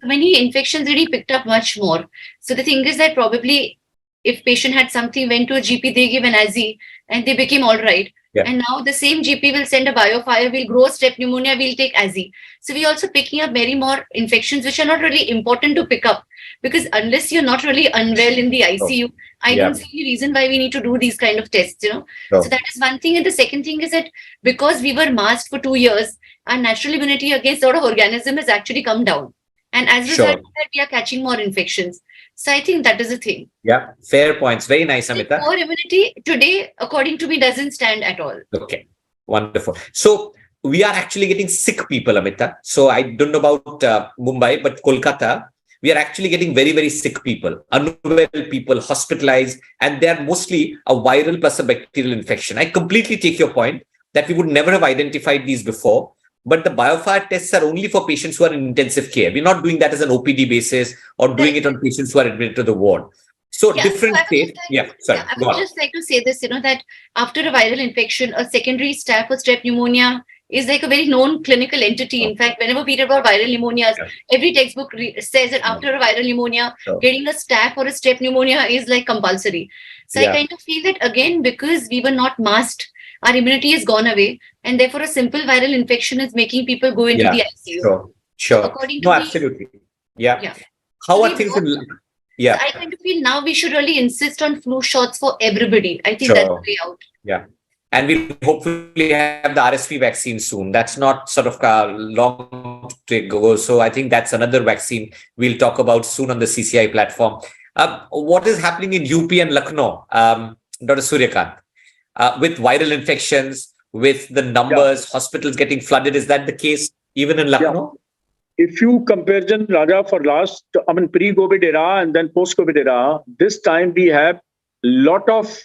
many infections really picked up much more. So the thing is that probably if patient had something, went to a GP, they give an ASI and they became all right. Yeah. And now the same GP will send a biofire, we'll grow strep pneumonia, we'll take ASI. So we're also picking up many more infections, which are not really important to pick up. Because unless you're not really unwell in the ICU, I don't see any reason why we need to do these kind of tests, So that is one thing. And the second thing is that because we were masked for 2 years, our natural immunity against a lot of organism has actually come down. And as a result of that, we are catching more infections. So I think that is the thing. Yeah, fair points. Very nice, Amita. More immunity today, according to me, doesn't stand at all. Okay, wonderful. So we are actually getting sick people, Amita. So I don't know about Mumbai, but Kolkata, we are actually getting very, very sick people, unwell people, hospitalized, and they are mostly a viral plus a bacterial infection. I completely take your point that we would never have identified these before, but the biofire tests are only for patients who are in intensive care. We're not doing that as an OPD basis or doing it on patients who are admitted to the ward. So different states. I would just like to say this, that after a viral infection, a secondary staph or strep pneumonia is like a very known clinical entity. In fact, whenever we read about viral pneumonias, every textbook says that after a viral pneumonia, getting a staph or a strep pneumonia is like compulsory. So I kind of feel that again, because we were not masked, our immunity has gone away, and therefore a simple viral infection is making people go into the ICU. Sure. According to absolutely. Yeah. How are things in... Yeah. So I kind of feel now we should really insist on flu shots for everybody. I think that's the way out. Yeah. And we'll hopefully have the RSV vaccine soon. That's not sort of long to go. So I think that's another vaccine we'll talk about soon on the CCI platform. What is happening in UP and Lucknow, Dr. Surya, with viral infections, with the numbers, hospitals getting flooded? Is that the case even in Lucknow? If you comparison, Raja, for pre-COVID era and then post-COVID era, this time we have lot of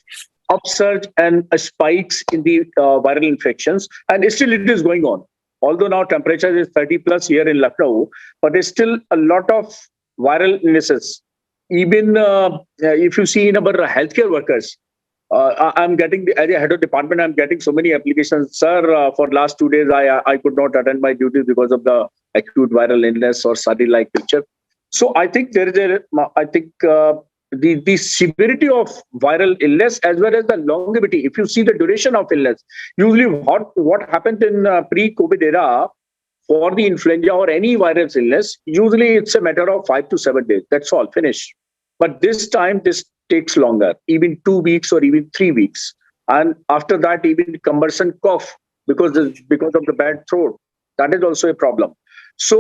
upsurge and spikes in the viral infections, and still it is going on. Although now temperature is 30 plus here in Lucknow, but there's still a lot of viral illnesses. Even if you see in our healthcare workers, I'm getting, as a head of department, I'm getting so many applications. Sir, for last 2 days, I could not attend my duties because of the acute viral illness or study-like picture. So I think there is the severity of viral illness as well as the longevity. If you see the duration of illness, usually what happened in pre-COVID era for the influenza or any virus illness, usually it's a matter of 5 to 7 days. That's all, finished. But this time, this takes longer, even 2 weeks or even 3 weeks. And after that, even cumbersome cough because of the bad throat. That is also a problem. So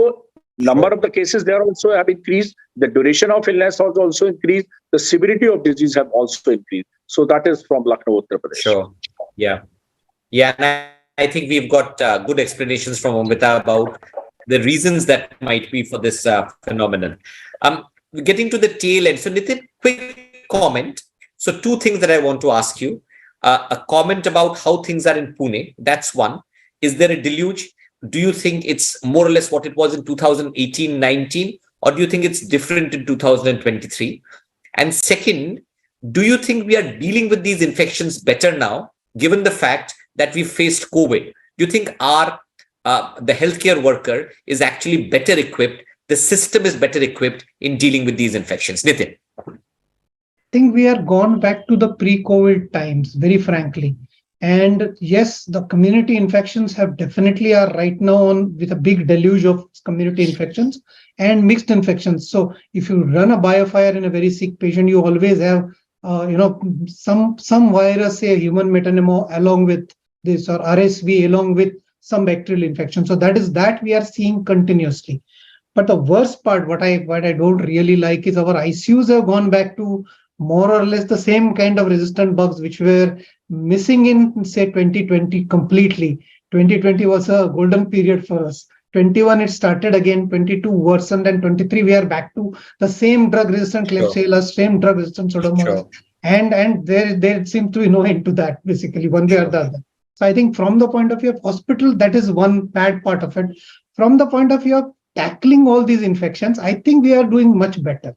number of the cases there also have increased. The duration of illness has also increased. The severity of disease have also increased. So that is from Lucknow, Uttar Pradesh. Sure. Yeah. Yeah. And I think we've got good explanations from Amita about the reasons that might be for this phenomenon. Getting to the tail end. So Nitin, quick comment. So 2 things that I want to ask you. A comment about how things are in Pune. That's one. Is there a deluge? Do you think it's more or less what it was in 2018-19? Or do you think it's different in 2023? And second, do you think we are dealing with these infections better now, given the fact that we faced COVID? Do you think the healthcare worker is actually better equipped? The system is better equipped in dealing with these infections? Nitin. I think we are gone back to the pre-COVID times, very frankly. And yes, the community infections have definitely are right now on with a big deluge of community infections and mixed infections. So if you run a biofire in a very sick patient, you always have some virus, say human metapneumovirus along with this, or RSV along with some bacterial infection. So that we are seeing continuously. But the worst part, what I don't really like, is our ICUs have gone back to more or less the same kind of resistant bugs which were missing in, say, 2020 completely. 2020 was a golden period for us. 21 it started again, 22 worsened, and 23 we are back to the same drug resistant Klebsiella, same drug resistant Pseudomonas, and there seems to be no end to that, basically, one way or the other. So I think from the point of view of hospital, that is one bad part of it. From the point of view of tackling all these infections, I think we are doing much better.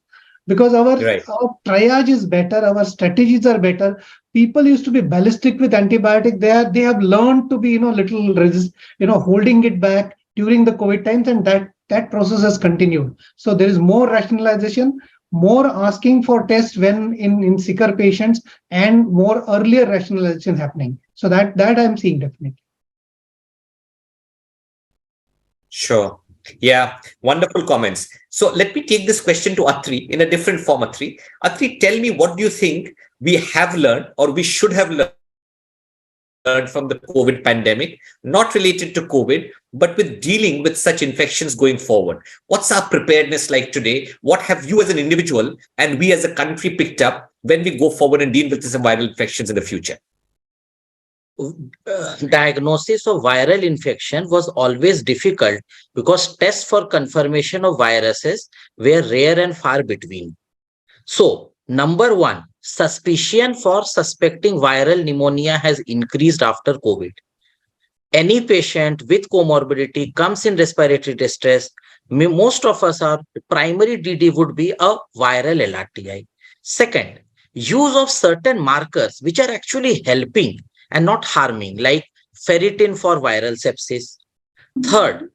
Because our triage is better, our strategies are better. People used to be ballistic with antibiotic. They have learned to be holding it back during the COVID times, and that process has continued. So there is more rationalization, more asking for tests when in sicker patients, and more earlier rationalization happening. So that I'm seeing definitely. Sure. Yeah, wonderful comments. So let me take this question to Atri in a different form. Atri, tell me, what do you think we have learned or we should have learned from the COVID pandemic, not related to COVID, but with dealing with such infections going forward? What's our preparedness like today? What have you as an individual and we as a country picked up when we go forward and deal with these viral infections in the future? Diagnosis of viral infection was always difficult because tests for confirmation of viruses were rare and far between. So, number one, suspicion for suspecting viral pneumonia has increased after COVID. Any patient with comorbidity comes in respiratory distress. Most of us, our primary DD would be a viral LRTI. Second, use of certain markers which are actually helping and not harming, like ferritin for viral sepsis. Third,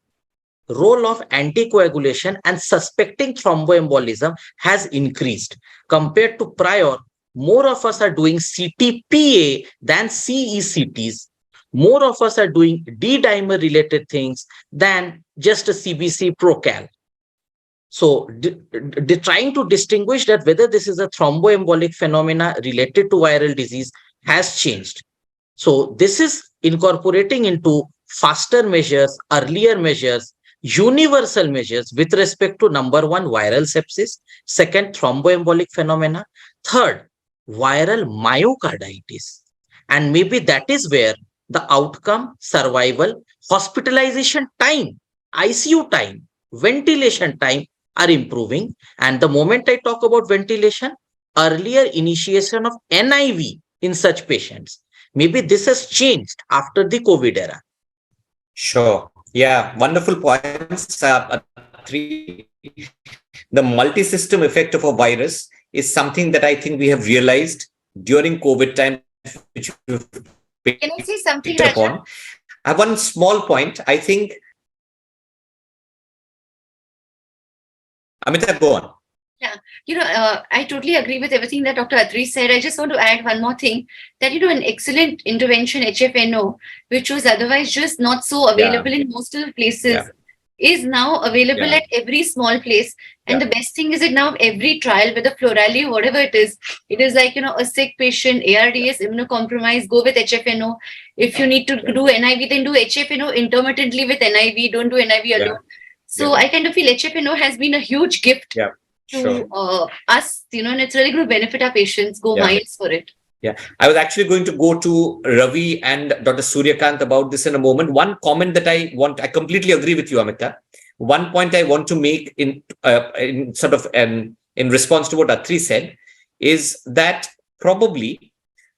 role of anticoagulation and suspecting thromboembolism has increased. Compared to prior, more of us are doing CTPA than CECTs. More of us are doing D-dimer related things than just a CBC procal. So trying to distinguish that whether this is a thromboembolic phenomena related to viral disease has changed. So this is incorporating into faster measures, earlier measures, universal measures with respect to number one, viral sepsis, second, thromboembolic phenomena, third, viral myocarditis. And maybe that is where the outcome, survival, hospitalization time, ICU time, ventilation time are improving. And the moment I talk about ventilation, earlier initiation of NIV in such patients. Maybe this has changed after the COVID era. Sure. Yeah, wonderful points. The multi-system effect of a virus is something that I think we have realized during COVID time, which we've Can I say something, picked up Raja? on. I have one small point. I think, Amita, go on. Yeah, I totally agree with everything that Dr. Atri said. I just want to add one more thing, that, an excellent intervention, HFNO, which was otherwise just not so available in most of the places, is now available at every small place. And the best thing is that now every trial, whether Florali or whatever it is like, a sick patient, ARDS, immunocompromised, go with HFNO. If you need to do NIV, then do HFNO intermittently with NIV. Don't do NIV alone. So I kind of feel HFNO has been a huge gift to us, and it's really going to benefit our patients. Go miles for it. Yeah, I was actually going to go to Ravi and Dr. Suryakant about this in a moment. One comment that I completely agree with you, Amita. One point I want to make in response to what Atri said is that probably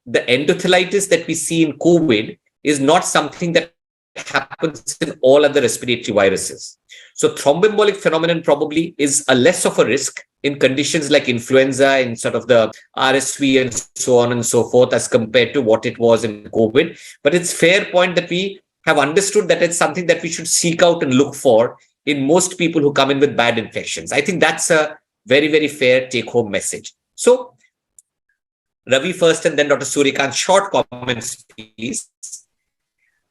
the endothelitis that we see in COVID is not something that happens in all other respiratory viruses. So thromboembolic phenomenon probably is a less of a risk in conditions like influenza, in sort of the RSV and so on and so forth, as compared to what it was in COVID. But it's fair point that we have understood that it's something that we should seek out and look for in most people who come in with bad infections. I think that's a very, very fair take-home message. So Ravi first and then Dr. Suryakant, short comments, please.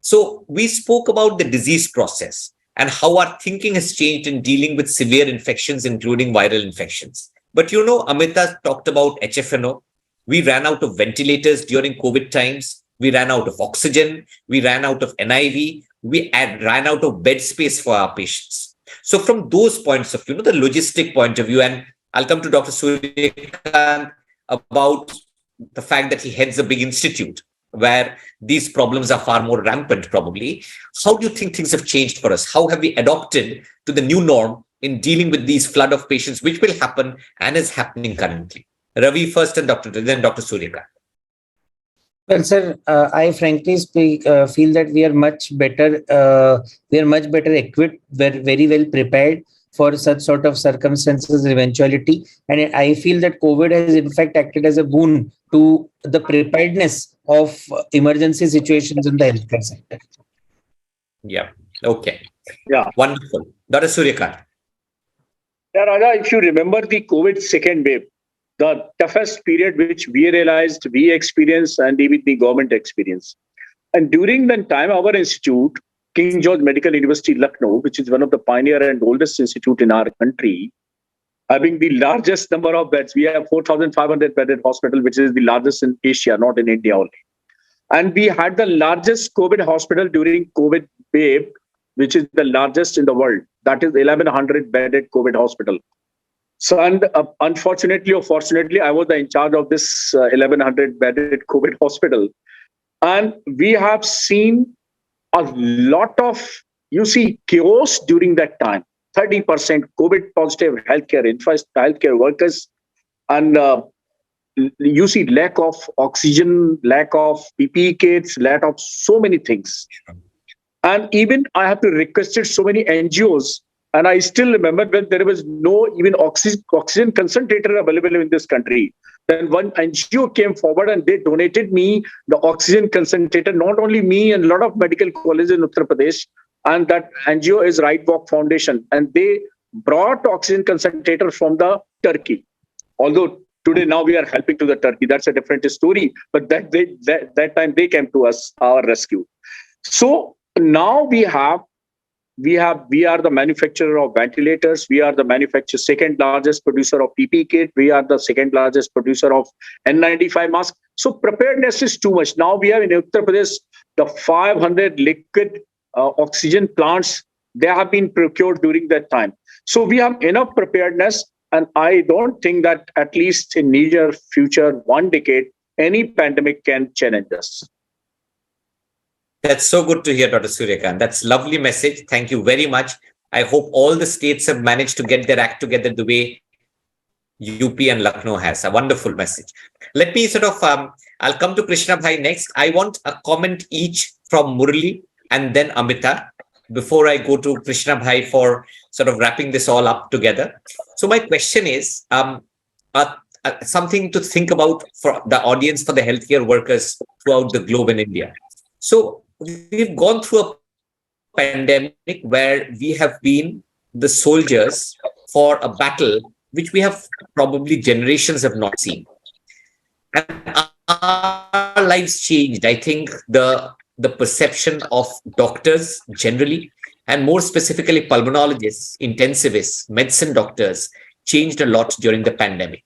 So we spoke about the disease process and how our thinking has changed in dealing with severe infections, including viral infections. But Amita talked about HFNO. We ran out of ventilators during COVID times. We ran out of oxygen. We ran out of NIV. We ran out of bed space for our patients. So from those points of view, the logistic point of view, and I'll come to Dr. Suryakant about the fact that he heads a big institute where these problems are far more rampant, probably. How do you think things have changed for us? How have we adopted to the new norm in dealing with these flood of patients, which will happen and is happening currently? Ravi first and then Dr. Suryakant. Well, sir, I frankly feel that we are much better. We are much better equipped. We're very well prepared for such sort of circumstances, eventuality. And I feel that COVID has in fact acted as a boon to the preparedness of emergency situations in the healthcare sector. Yeah. Okay. Yeah. Wonderful. Dr. Suryakant. Yeah, Raja, if you remember the COVID second wave, the toughest period which we realized, we experienced, and even the government experienced. And during that time, our institute, King George Medical University, Lucknow, which is one of the pioneer and oldest institute in our country, having the largest number of beds. We have 4,500 bedded hospital, which is the largest in Asia, not in India only. And we had the largest COVID hospital during COVID wave, which is the largest in the world. That is 1,100 bedded COVID hospital. So, and unfortunately or fortunately, I was in charge of this 1,100 bedded COVID hospital. And we have seen a lot of, chaos during that time. 30% COVID positive healthcare workers, and you see lack of oxygen, lack of PPE kits, lack of so many things. And even I have to requested so many NGOs, and I still remember when there was no even oxygen concentrator available in this country. Then one NGO came forward and they donated me the oxygen concentrator, not only me and a lot of medical colleges in Uttar Pradesh. And that NGO is Right Walk Foundation. And they brought oxygen concentrator from the Turkey. Although today now we are helping to the Turkey. That's a different story. But that time they came to us, our rescue. So now we are the manufacturer of ventilators. We are the second largest producer of PPE kit. We are the second largest producer of N95 masks. So preparedness is too much. Now we have in Uttar Pradesh the 500 liquid oxygen plants. They have been procured during that time. So we have enough preparedness. And I don't think that at least in near future, 1 decade, any pandemic can challenge us. That's so good to hear, Dr. Suryakant. That's lovely message. Thank you very much. I hope all the states have managed to get their act together the way UP and Lucknow has. A wonderful message. Let me I'll come to Krishna Bhai next. I want a comment each from Murali and then Amita before I go to Krishna Bhai for wrapping this all up together. So my question is something to think about for the audience, for the healthcare workers throughout the globe in India. So we've gone through a pandemic where we have been the soldiers for a battle which we have probably generations have not seen. And our lives changed. I think the perception of doctors generally and more specifically pulmonologists, intensivists, medicine doctors changed a lot during the pandemic.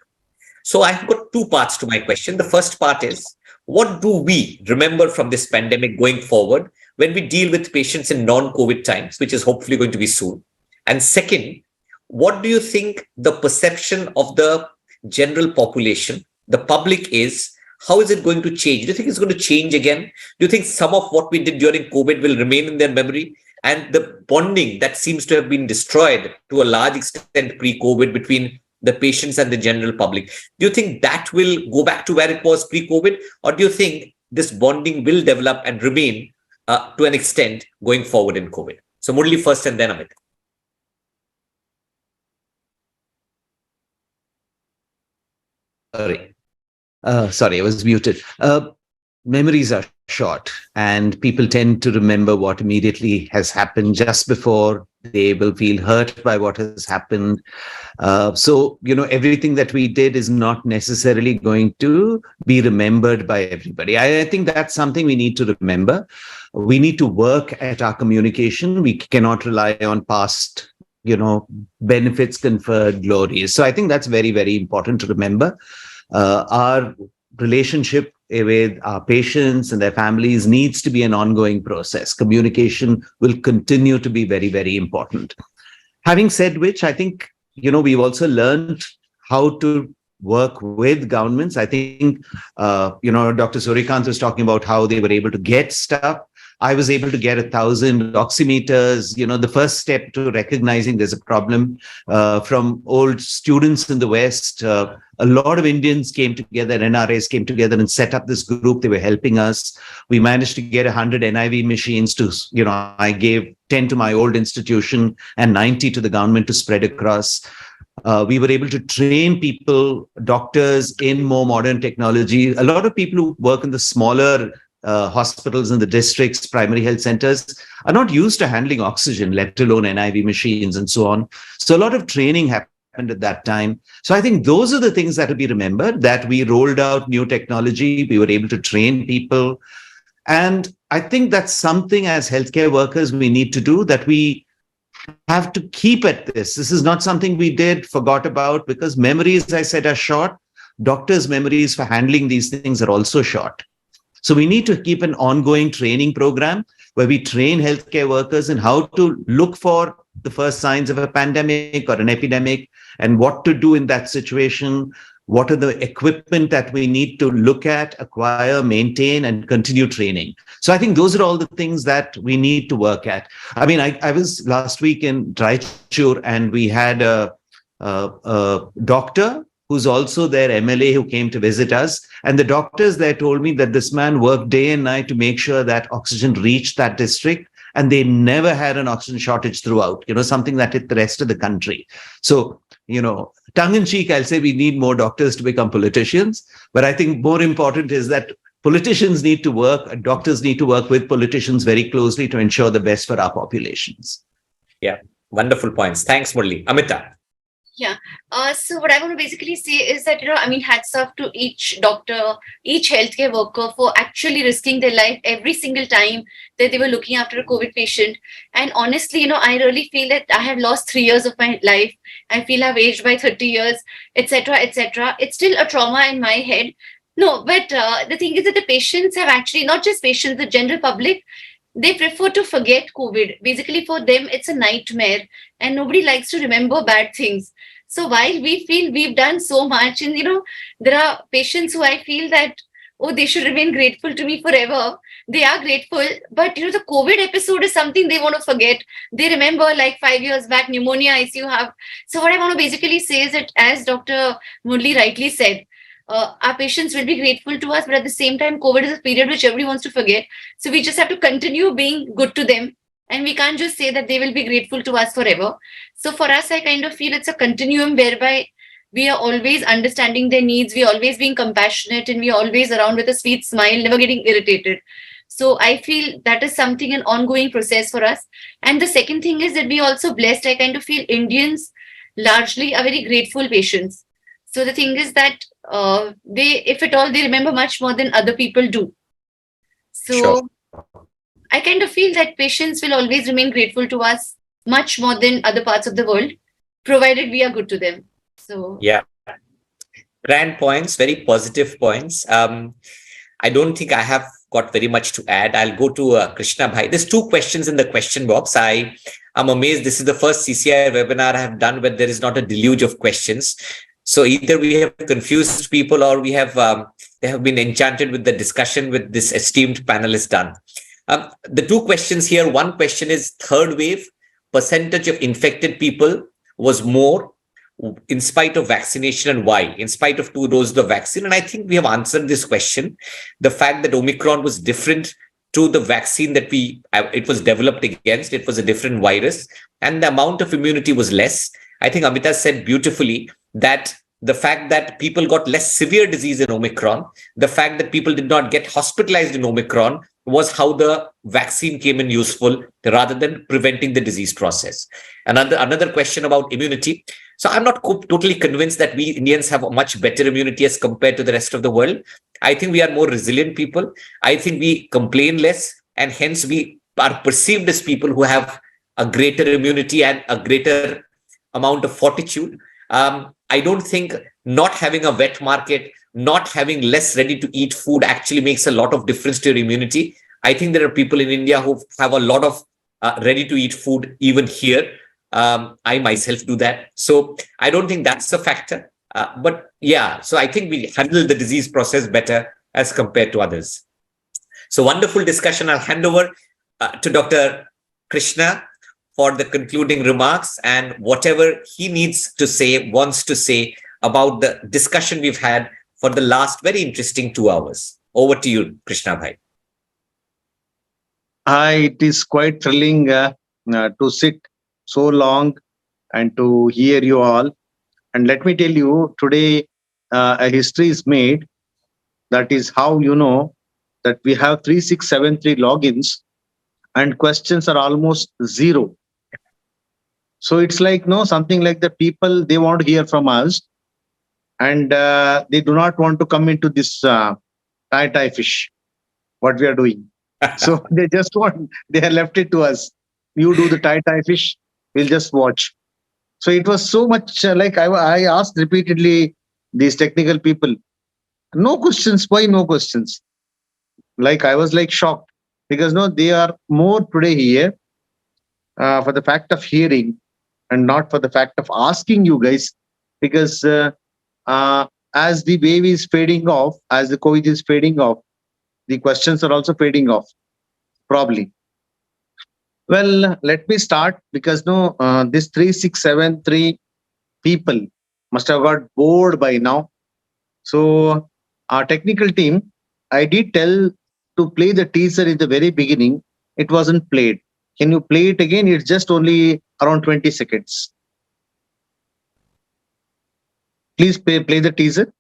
So I've got two parts to my question. The first part is, what do we remember from this pandemic going forward when we deal with patients in non-COVID times, which is hopefully going to be soon? And second, what do you think the perception of the general population, the public is? How is it going to change? Do you think it's going to change again? Do you think some of what we did during COVID will remain in their memory? And the bonding that seems to have been destroyed to a large extent pre-COVID between the patients and the general public, do you think that will go back to where it was pre-COVID? Or do you think this bonding will develop and remain to an extent going forward in COVID? So Murali first and then Amita. Sorry, I was muted. Memories are short, and people tend to remember what immediately has happened just before they will feel hurt by what has happened. So, everything that we did is not necessarily going to be remembered by everybody. I think that's something we need to remember. We need to work at our communication. We cannot rely on past, benefits conferred, glories. So I think that's very, very important to remember. Our relationship with our patients and their families needs to be an ongoing process. Communication will continue to be very, very important. Having said which, I think, we've also learned how to work with governments. I think, Dr. Surya was talking about how they were able to get stuff. I was able to get 1,000 oximeters. The first step to recognizing there's a problem from old students in the West. A lot of Indians came together, NRAs came together and set up this group. They were helping us. We managed to get 100 NIV machines to, I gave 10 to my old institution and 90 to the government to spread across. We were able to train people, doctors in more modern technology. A lot of people who work in the smaller hospitals in the districts, primary health centers are not used to handling oxygen, let alone NIV machines and so on. So a lot of training happened at that time. So I think those are the things that will be remembered, that we rolled out new technology, we were able to train people. And I think that's something as healthcare workers we need to do, that we have to keep at this. This is not something we did, forgot about, because memories, I said, are short. Doctors' memories for handling these things are also short. So we need to keep an ongoing training program where we train healthcare workers in how to look for the first signs of a pandemic or an epidemic and what to do in that situation. What are the equipment that we need to look at, acquire, maintain, and continue training? So I think those are all the things that we need to work at. I mean, I was last week in Raichur and we had a doctor who's also their MLA who came to visit us. And the doctors there told me that this man worked day and night to make sure that oxygen reached that district. And they never had an oxygen shortage throughout, something that hit the rest of the country. So, tongue in cheek, I'll say we need more doctors to become politicians. But I think more important is that politicians need to work, doctors need to work with politicians very closely to ensure the best for our populations. Yeah, wonderful points. Thanks, Murali. Amita. Yeah. So what I want to basically say is that, hats off to each doctor, each healthcare worker for actually risking their life every single time that they were looking after a COVID patient. And honestly, I really feel that I have lost 3 years of my life. I feel I've aged by 30 years, etc., etc. It's still a trauma in my head. No, but the thing is that the patients have actually, not just patients, the general public, they prefer to forget COVID. Basically, for them, it's a nightmare and nobody likes to remember bad things. So while we feel we've done so much, and, there are patients who I feel that, they should remain grateful to me forever. They are grateful. But, the COVID episode is something they want to forget. They remember like 5 years back, pneumonia ICU have. So what I want to basically say is that, as Dr. Murali rightly said, our patients will be grateful to us, but at the same time, COVID is a period which everybody wants to forget. So we just have to continue being good to them. And we can't just say that they will be grateful to us forever. So for us, I kind of feel it's a continuum whereby we are always understanding their needs. We are always being compassionate and we are always around with a sweet smile, never getting irritated. So I feel that is something, an ongoing process for us. And the second thing is that we are also blessed. I kind of feel Indians largely are very grateful patients. So the thing is that they, if at all, they remember much more than other people do. So sure. I kind of feel that patients will always remain grateful to us much more than other parts of the world, provided we are good to them. So yeah, grand points, very positive points. I don't think I have got very much to add. I'll go to Krishna Bhai. There's 2 questions in the question box. I'm amazed. This is the first CCI webinar I have done where there is not a deluge of questions. So either we have confused people or we have they have been enchanted with the discussion with this esteemed panelist done. The 2 questions here. One question is third wave, percentage of infected people was more in spite of vaccination, and why? In spite of 2 doses of vaccine. And I think we have answered this question. The fact that Omicron was different to the vaccine that it was developed against, it was a different virus, and the amount of immunity was less. I think Amita said beautifully that the fact that people got less severe disease in Omicron, the fact that people did not get hospitalized in Omicron was how the vaccine came in useful rather than preventing the disease process. Another question about immunity. So I'm not totally convinced that we Indians have a much better immunity as compared to the rest of the world. I think we are more resilient people. I think we complain less, and hence we are perceived as people who have a greater immunity and a greater amount of fortitude. I don't think not having a wet market, not having less ready-to-eat food actually makes a lot of difference to your immunity. I think there are people in India who have a lot of ready-to-eat food even here. I myself do that. So I don't think that's a factor. But yeah, so I think we handle the disease process better as compared to others. So wonderful discussion. I'll hand over to Dr. Krishna for the concluding remarks and whatever he needs to say, wants to say about the discussion we've had for the last very interesting 2 hours. Over to you, Krishna Bhai. It is quite thrilling to sit so long and to hear you all. And let me tell you, today a history is made. That is how you know that we have 3673 logins and questions are almost 0. So it's like, something like the people, they want to hear from us and they do not want to come into this tie fish, what we are doing. So they have left it to us. You do the tie fish, we'll just watch. So it was so much like I asked repeatedly these technical people, no questions, why no questions? Like I was like shocked because they are more today here for the fact of hearing and not for the fact of asking you guys, because as the wave is fading off, as the COVID is fading off, the questions are also fading off, probably. Well, let me start because this 3673 people must have got bored by now. So our technical team, I did tell to play the teaser in the very beginning. It wasn't played. Can you play it again? It's just only around 20 seconds. Please play the teaser.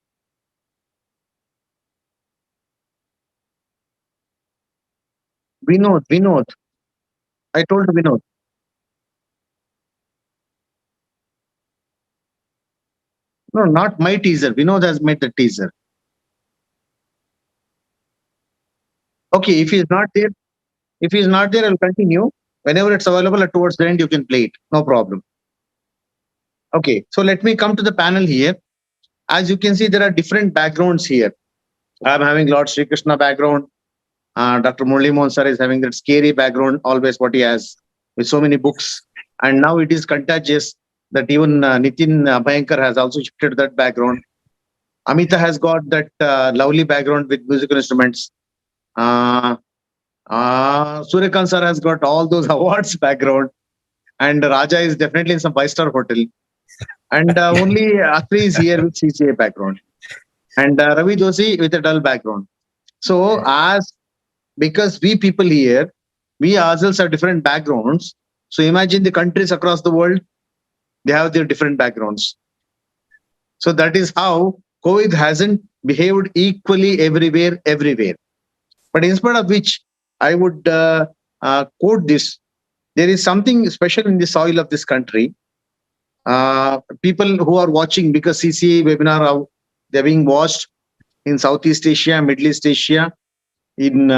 Vinod. I told Vinod. No, not my teaser. Vinod has made the teaser. Okay, if he's not there, I'll continue. Whenever it's available towards the end, you can play it. No problem. Okay, so let me come to the panel here. As you can see, there are different backgrounds here. I'm having Lord Sri Krishna background. Dr. Murali Mohan sir is having that scary background, always what he has with so many books. And now it is contagious that even Nitin Abhyankar has also shifted to that background. Amita has got that lovely background with musical instruments. Surya Kant sir has got all those awards background. And Raja is definitely in some 5-star hotel. And only Atri is here with CCI background. And Ravi Dosi with a dull background. So because we people here, we ourselves have different backgrounds. So imagine the countries across the world, they have their different backgrounds. So that is how COVID hasn't behaved equally everywhere. But in spite of which, I would quote this. There is something special in the soil of this country. People who are watching, because CCI webinar, they're being watched in Southeast Asia, Middle East Asia, in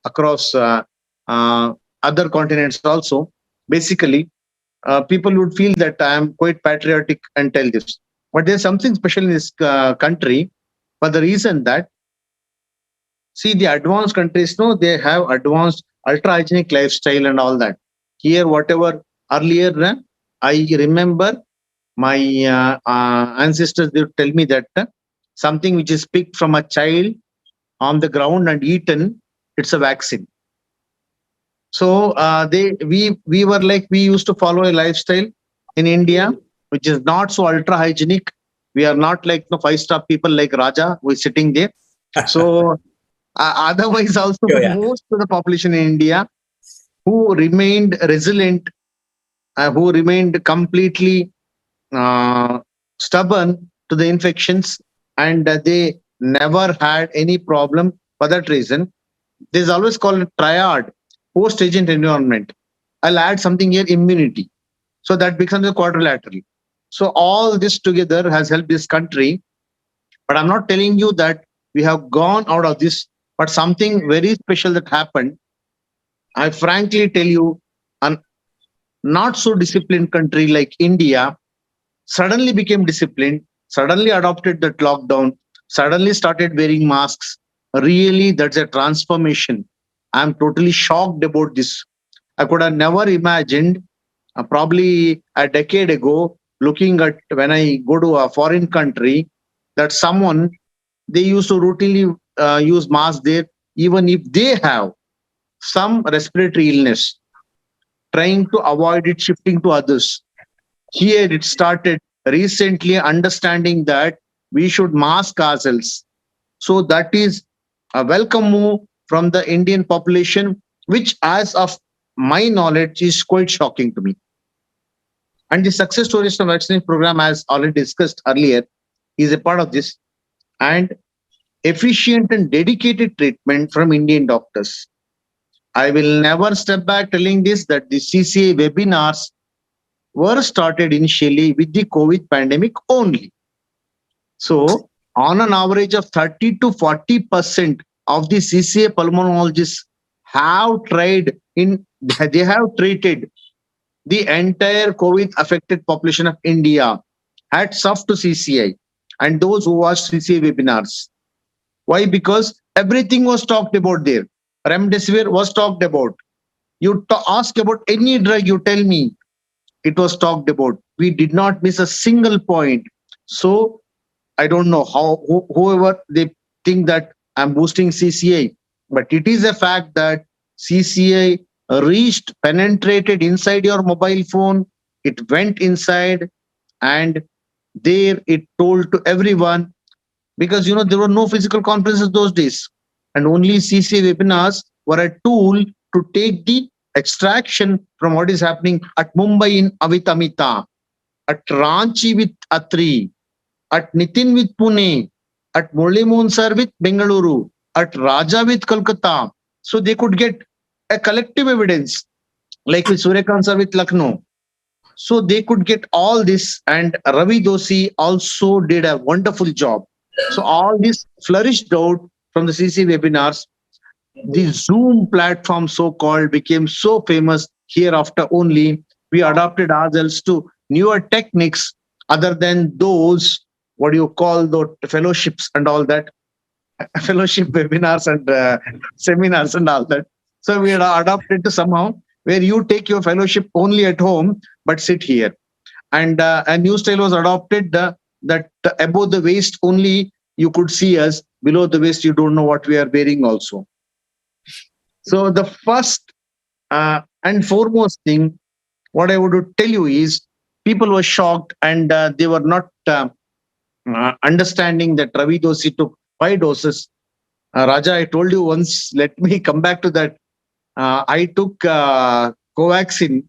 across other continents also. Basically, people would feel that I am quite patriotic and tell this. But there's something special in this country for the reason that, see, the advanced countries, no, they have advanced ultra hygienic lifestyle and all that. Here, whatever earlier, I remember my ancestors, they would tell me that something which is picked from a child on the ground and eaten, it's a vaccine. So we were like, we used to follow a lifestyle in India which is not so ultra hygienic. We are not like 5-star people like Raja who is sitting there. So otherwise also most of the population in India who remained resilient, who remained completely stubborn to the infections, and they never had any problem for that reason. This is always called a triad, post-agent environment. I'll add something here, immunity. So that becomes a quadrilateral. So all this together has helped this country. But I'm not telling you that we have gone out of this, but something very special that happened. I frankly tell you, a not so disciplined country like India suddenly became disciplined, suddenly adopted that lockdown, suddenly started wearing masks. Really, that's a transformation. I'm totally shocked about this. I could have never imagined, probably a decade ago, looking at when I go to a foreign country, that someone, they used to routinely use masks there, even if they have some respiratory illness, trying to avoid it shifting to others. Here it started recently understanding that we should mask ourselves. So that is a welcome move from the Indian population, which as of my knowledge is quite shocking to me. And the success stories of vaccination program, as already discussed earlier, is a part of this. And efficient and dedicated treatment from Indian doctors. I will never step back telling this, that the CCI webinars were started initially with the COVID pandemic only. So on an average of 30 to 40% of the CCI pulmonologists have treated the entire COVID affected population of India. Hats off to CCI and those who watched CCI webinars. Why? Because everything was talked about there. Remdesivir was talked about. You ask about any drug, you tell me, it was talked about. We did not miss a single point. So I don't know how whoever they think that I'm boosting CCI, but it is a fact that CCI reached, penetrated inside your mobile phone. It went inside, and there it told to everyone, because there were no physical conferences those days, and only CCI webinars were a tool to take the extraction from what is happening at Mumbai with Amita, at Ranchi with Atri, at Nitin with Pune, at Murali sir with Bengaluru, at Raja with Kolkata. So they could get a collective evidence, like with Surya sir with Lucknow. So they could get all this, and Ravi Dosi also did a wonderful job. So all this flourished out from the CCI webinars. The Zoom platform, so-called, became so famous. Hereafter only we adopted ourselves to newer techniques other than those, what do you call, those fellowships and all that, fellowship webinars and seminars and all that. So we had adopted to somehow where you take your fellowship only at home, but sit here. And a new style was adopted, that above the waist only you could see us, below the waist you don't know what we are wearing also. So the first and foremost thing, what I would tell you is, people were shocked, and they were not understanding that Ravi Dosi took 5 doses. Raja, I told you once, let me come back to that. I took Covaxin.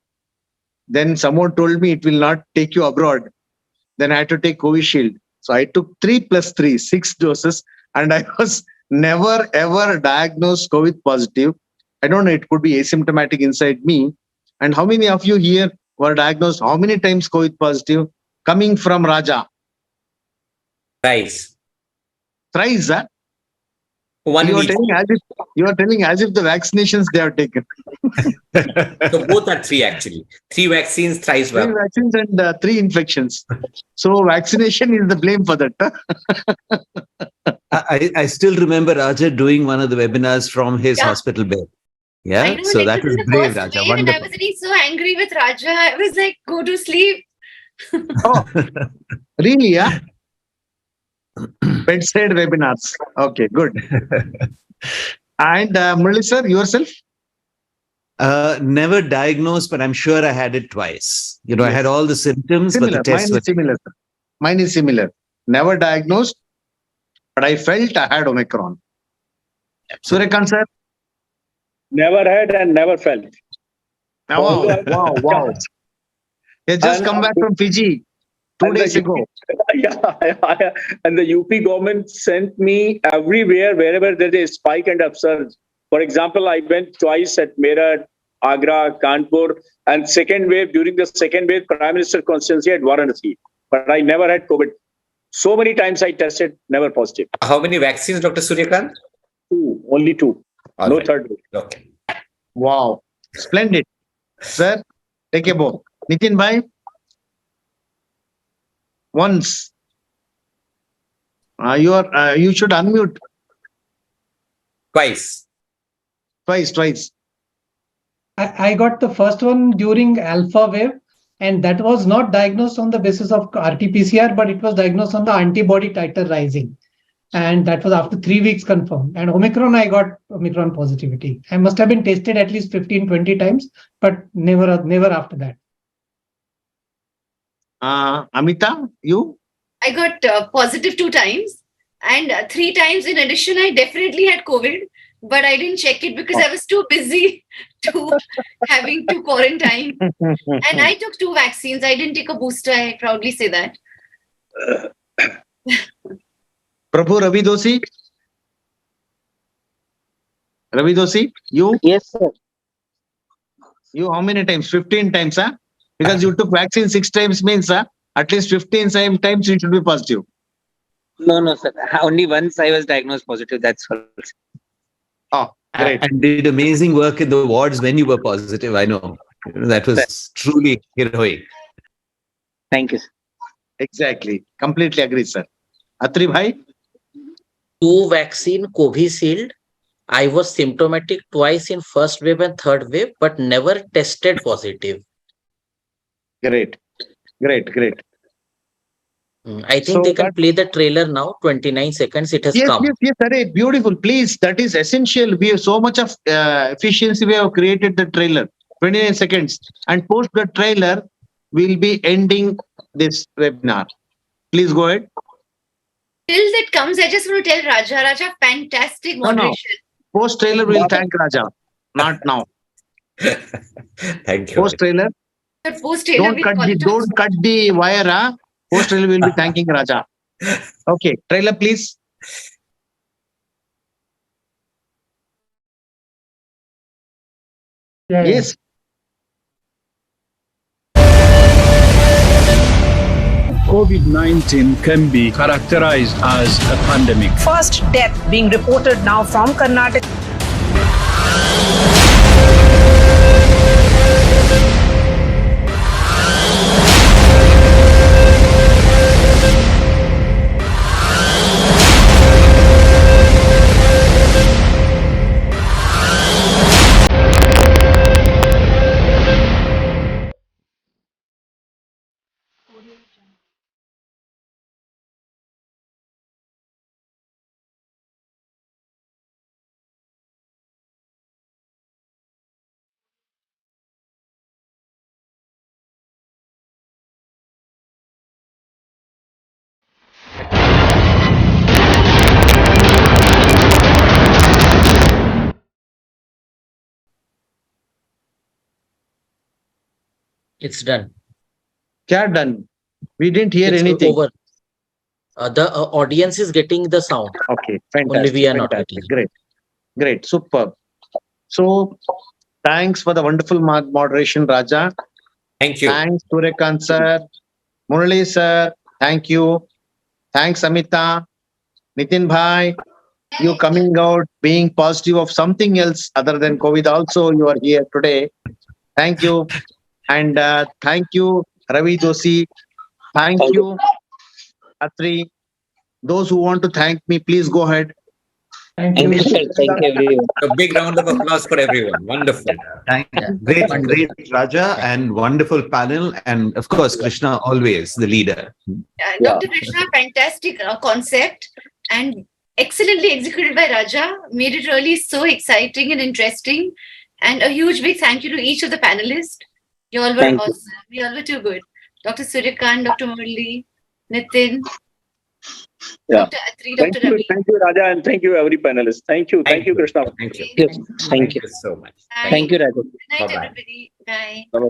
Then someone told me it will not take you abroad. Then I had to take Covishield. So I took 3 plus 3, 6 doses, and I was never ever diagnosed COVID positive. I don't know, it could be asymptomatic inside me. And how many of you here were diagnosed how many times COVID positive? Coming from Raja. Thrice. Thrice, huh? 1 You are week. telling as if the vaccinations they have taken. So both are 3 actually. 3 vaccines, thrice 3 well. vaccines and 3 infections. So vaccination is the blame for that. I still remember Raja doing one of the webinars from his hospital bed. Yeah, I know, so that was was the brave, first Raja. wave, and I Wonderful. was getting so angry with Raja. I was like, go to sleep. Oh, really? Yeah. Bedside webinars. Okay, good. And Murali sir, yourself? Never diagnosed, but I'm sure I had it twice. I Yes. had all the symptoms, but the Similar. tests were Mine is similar. Never diagnosed, but I felt I had Omicron. Surya sir? Never had and never felt. Wow. He just come back from Fiji 2 days ago. Yeah. And the UP government sent me everywhere, wherever there is a spike and upsurge. For example, I went twice at Meerut, Agra, Kanpur, and during the second wave, Prime Minister constituency at Varanasi. But I never had COVID. So many times I tested, never positive. How many vaccines, Dr. Suryakant? 2, only 2. All no right. third wave. Okay. Wow. Splendid. Sir, take a bow. Nitin bhai? Once. You should unmute. Twice. Twice. I got the first one during alpha wave, and that was not diagnosed on the basis of RT-PCR, but it was diagnosed on the antibody titer rising. And that was after 3 weeks confirmed. And Omicron, I got Omicron positivity. I must have been tested at least 15, 20 times, but never after that. Amita, you? I got positive 2 times, and 3 times in addition, I definitely had COVID, but I didn't check it because I was too busy to having to quarantine. And I took 2 vaccines. I didn't take a booster. I proudly say that. Prabhu Ravi Dosi? Ravi Dosi, you? Yes, sir. You how many times? 15 times, huh? Because you took vaccine 6 times means, at least 15 times you should be positive. No, sir. Only once I was diagnosed positive. That's all. Oh, great. And did amazing work in the wards when you were positive. I know. That was truly heroic. Thank you, sir. Exactly. Completely agree, sir. Atri bhai? 2 vaccine Covishield. I was symptomatic twice in first wave and third wave, but never tested positive. Great. I think they can play the trailer now. 29 seconds. It has come. Yes. Array, beautiful. Please, that is essential. We have so much of efficiency. We have created the trailer. 29 seconds. And post the trailer, we'll be ending this webinar. Please go ahead. Till that comes, I just want to tell Raja, fantastic moderation. No. Post trailer, we'll thank Raja. Not now. Thank you. Post trailer. Don't cut the wire. Post trailer will be thanking Raja. Okay, trailer please. Yeah. Yes. COVID-19 can be characterized as a pandemic. First death being reported now from Karnataka. It's done. Kya done? We didn't hear It's anything. over. The audience is getting the sound. Okay, fantastic. Only we are not getting. Great, superb. So, thanks for the wonderful moderation, Raja. Thank you. Thanks, Suryakant sir. Murali sir, thank you. Thanks, Amita. Nitin bhai. you coming out, being positive of something else other than COVID. Also, you are here today. Thank you. And thank you, Ravi, Dosi. Thank you, Atri. Those who want to thank me, please go ahead. Thank you. Thank you, everyone. A big round of applause for everyone. Wonderful. Thank you. Great, Raja, and wonderful panel. And of course, Krishna, always the leader. Dr. Krishna, fantastic concept and excellently executed by Raja. Made it really so exciting and interesting. And a huge big thank you to each of the panelists. You all were awesome. You all were too good. Dr. Surya, Dr. Murali, Nitin, Dr. Atri, Dr. Ravi. Thank you, Raja, and thank you, every panelist. Thank you, Krishna. Thank you. Thank you So much. Thank you, Raja. Good night, Bye-bye. everybody. Bye. Bye-bye.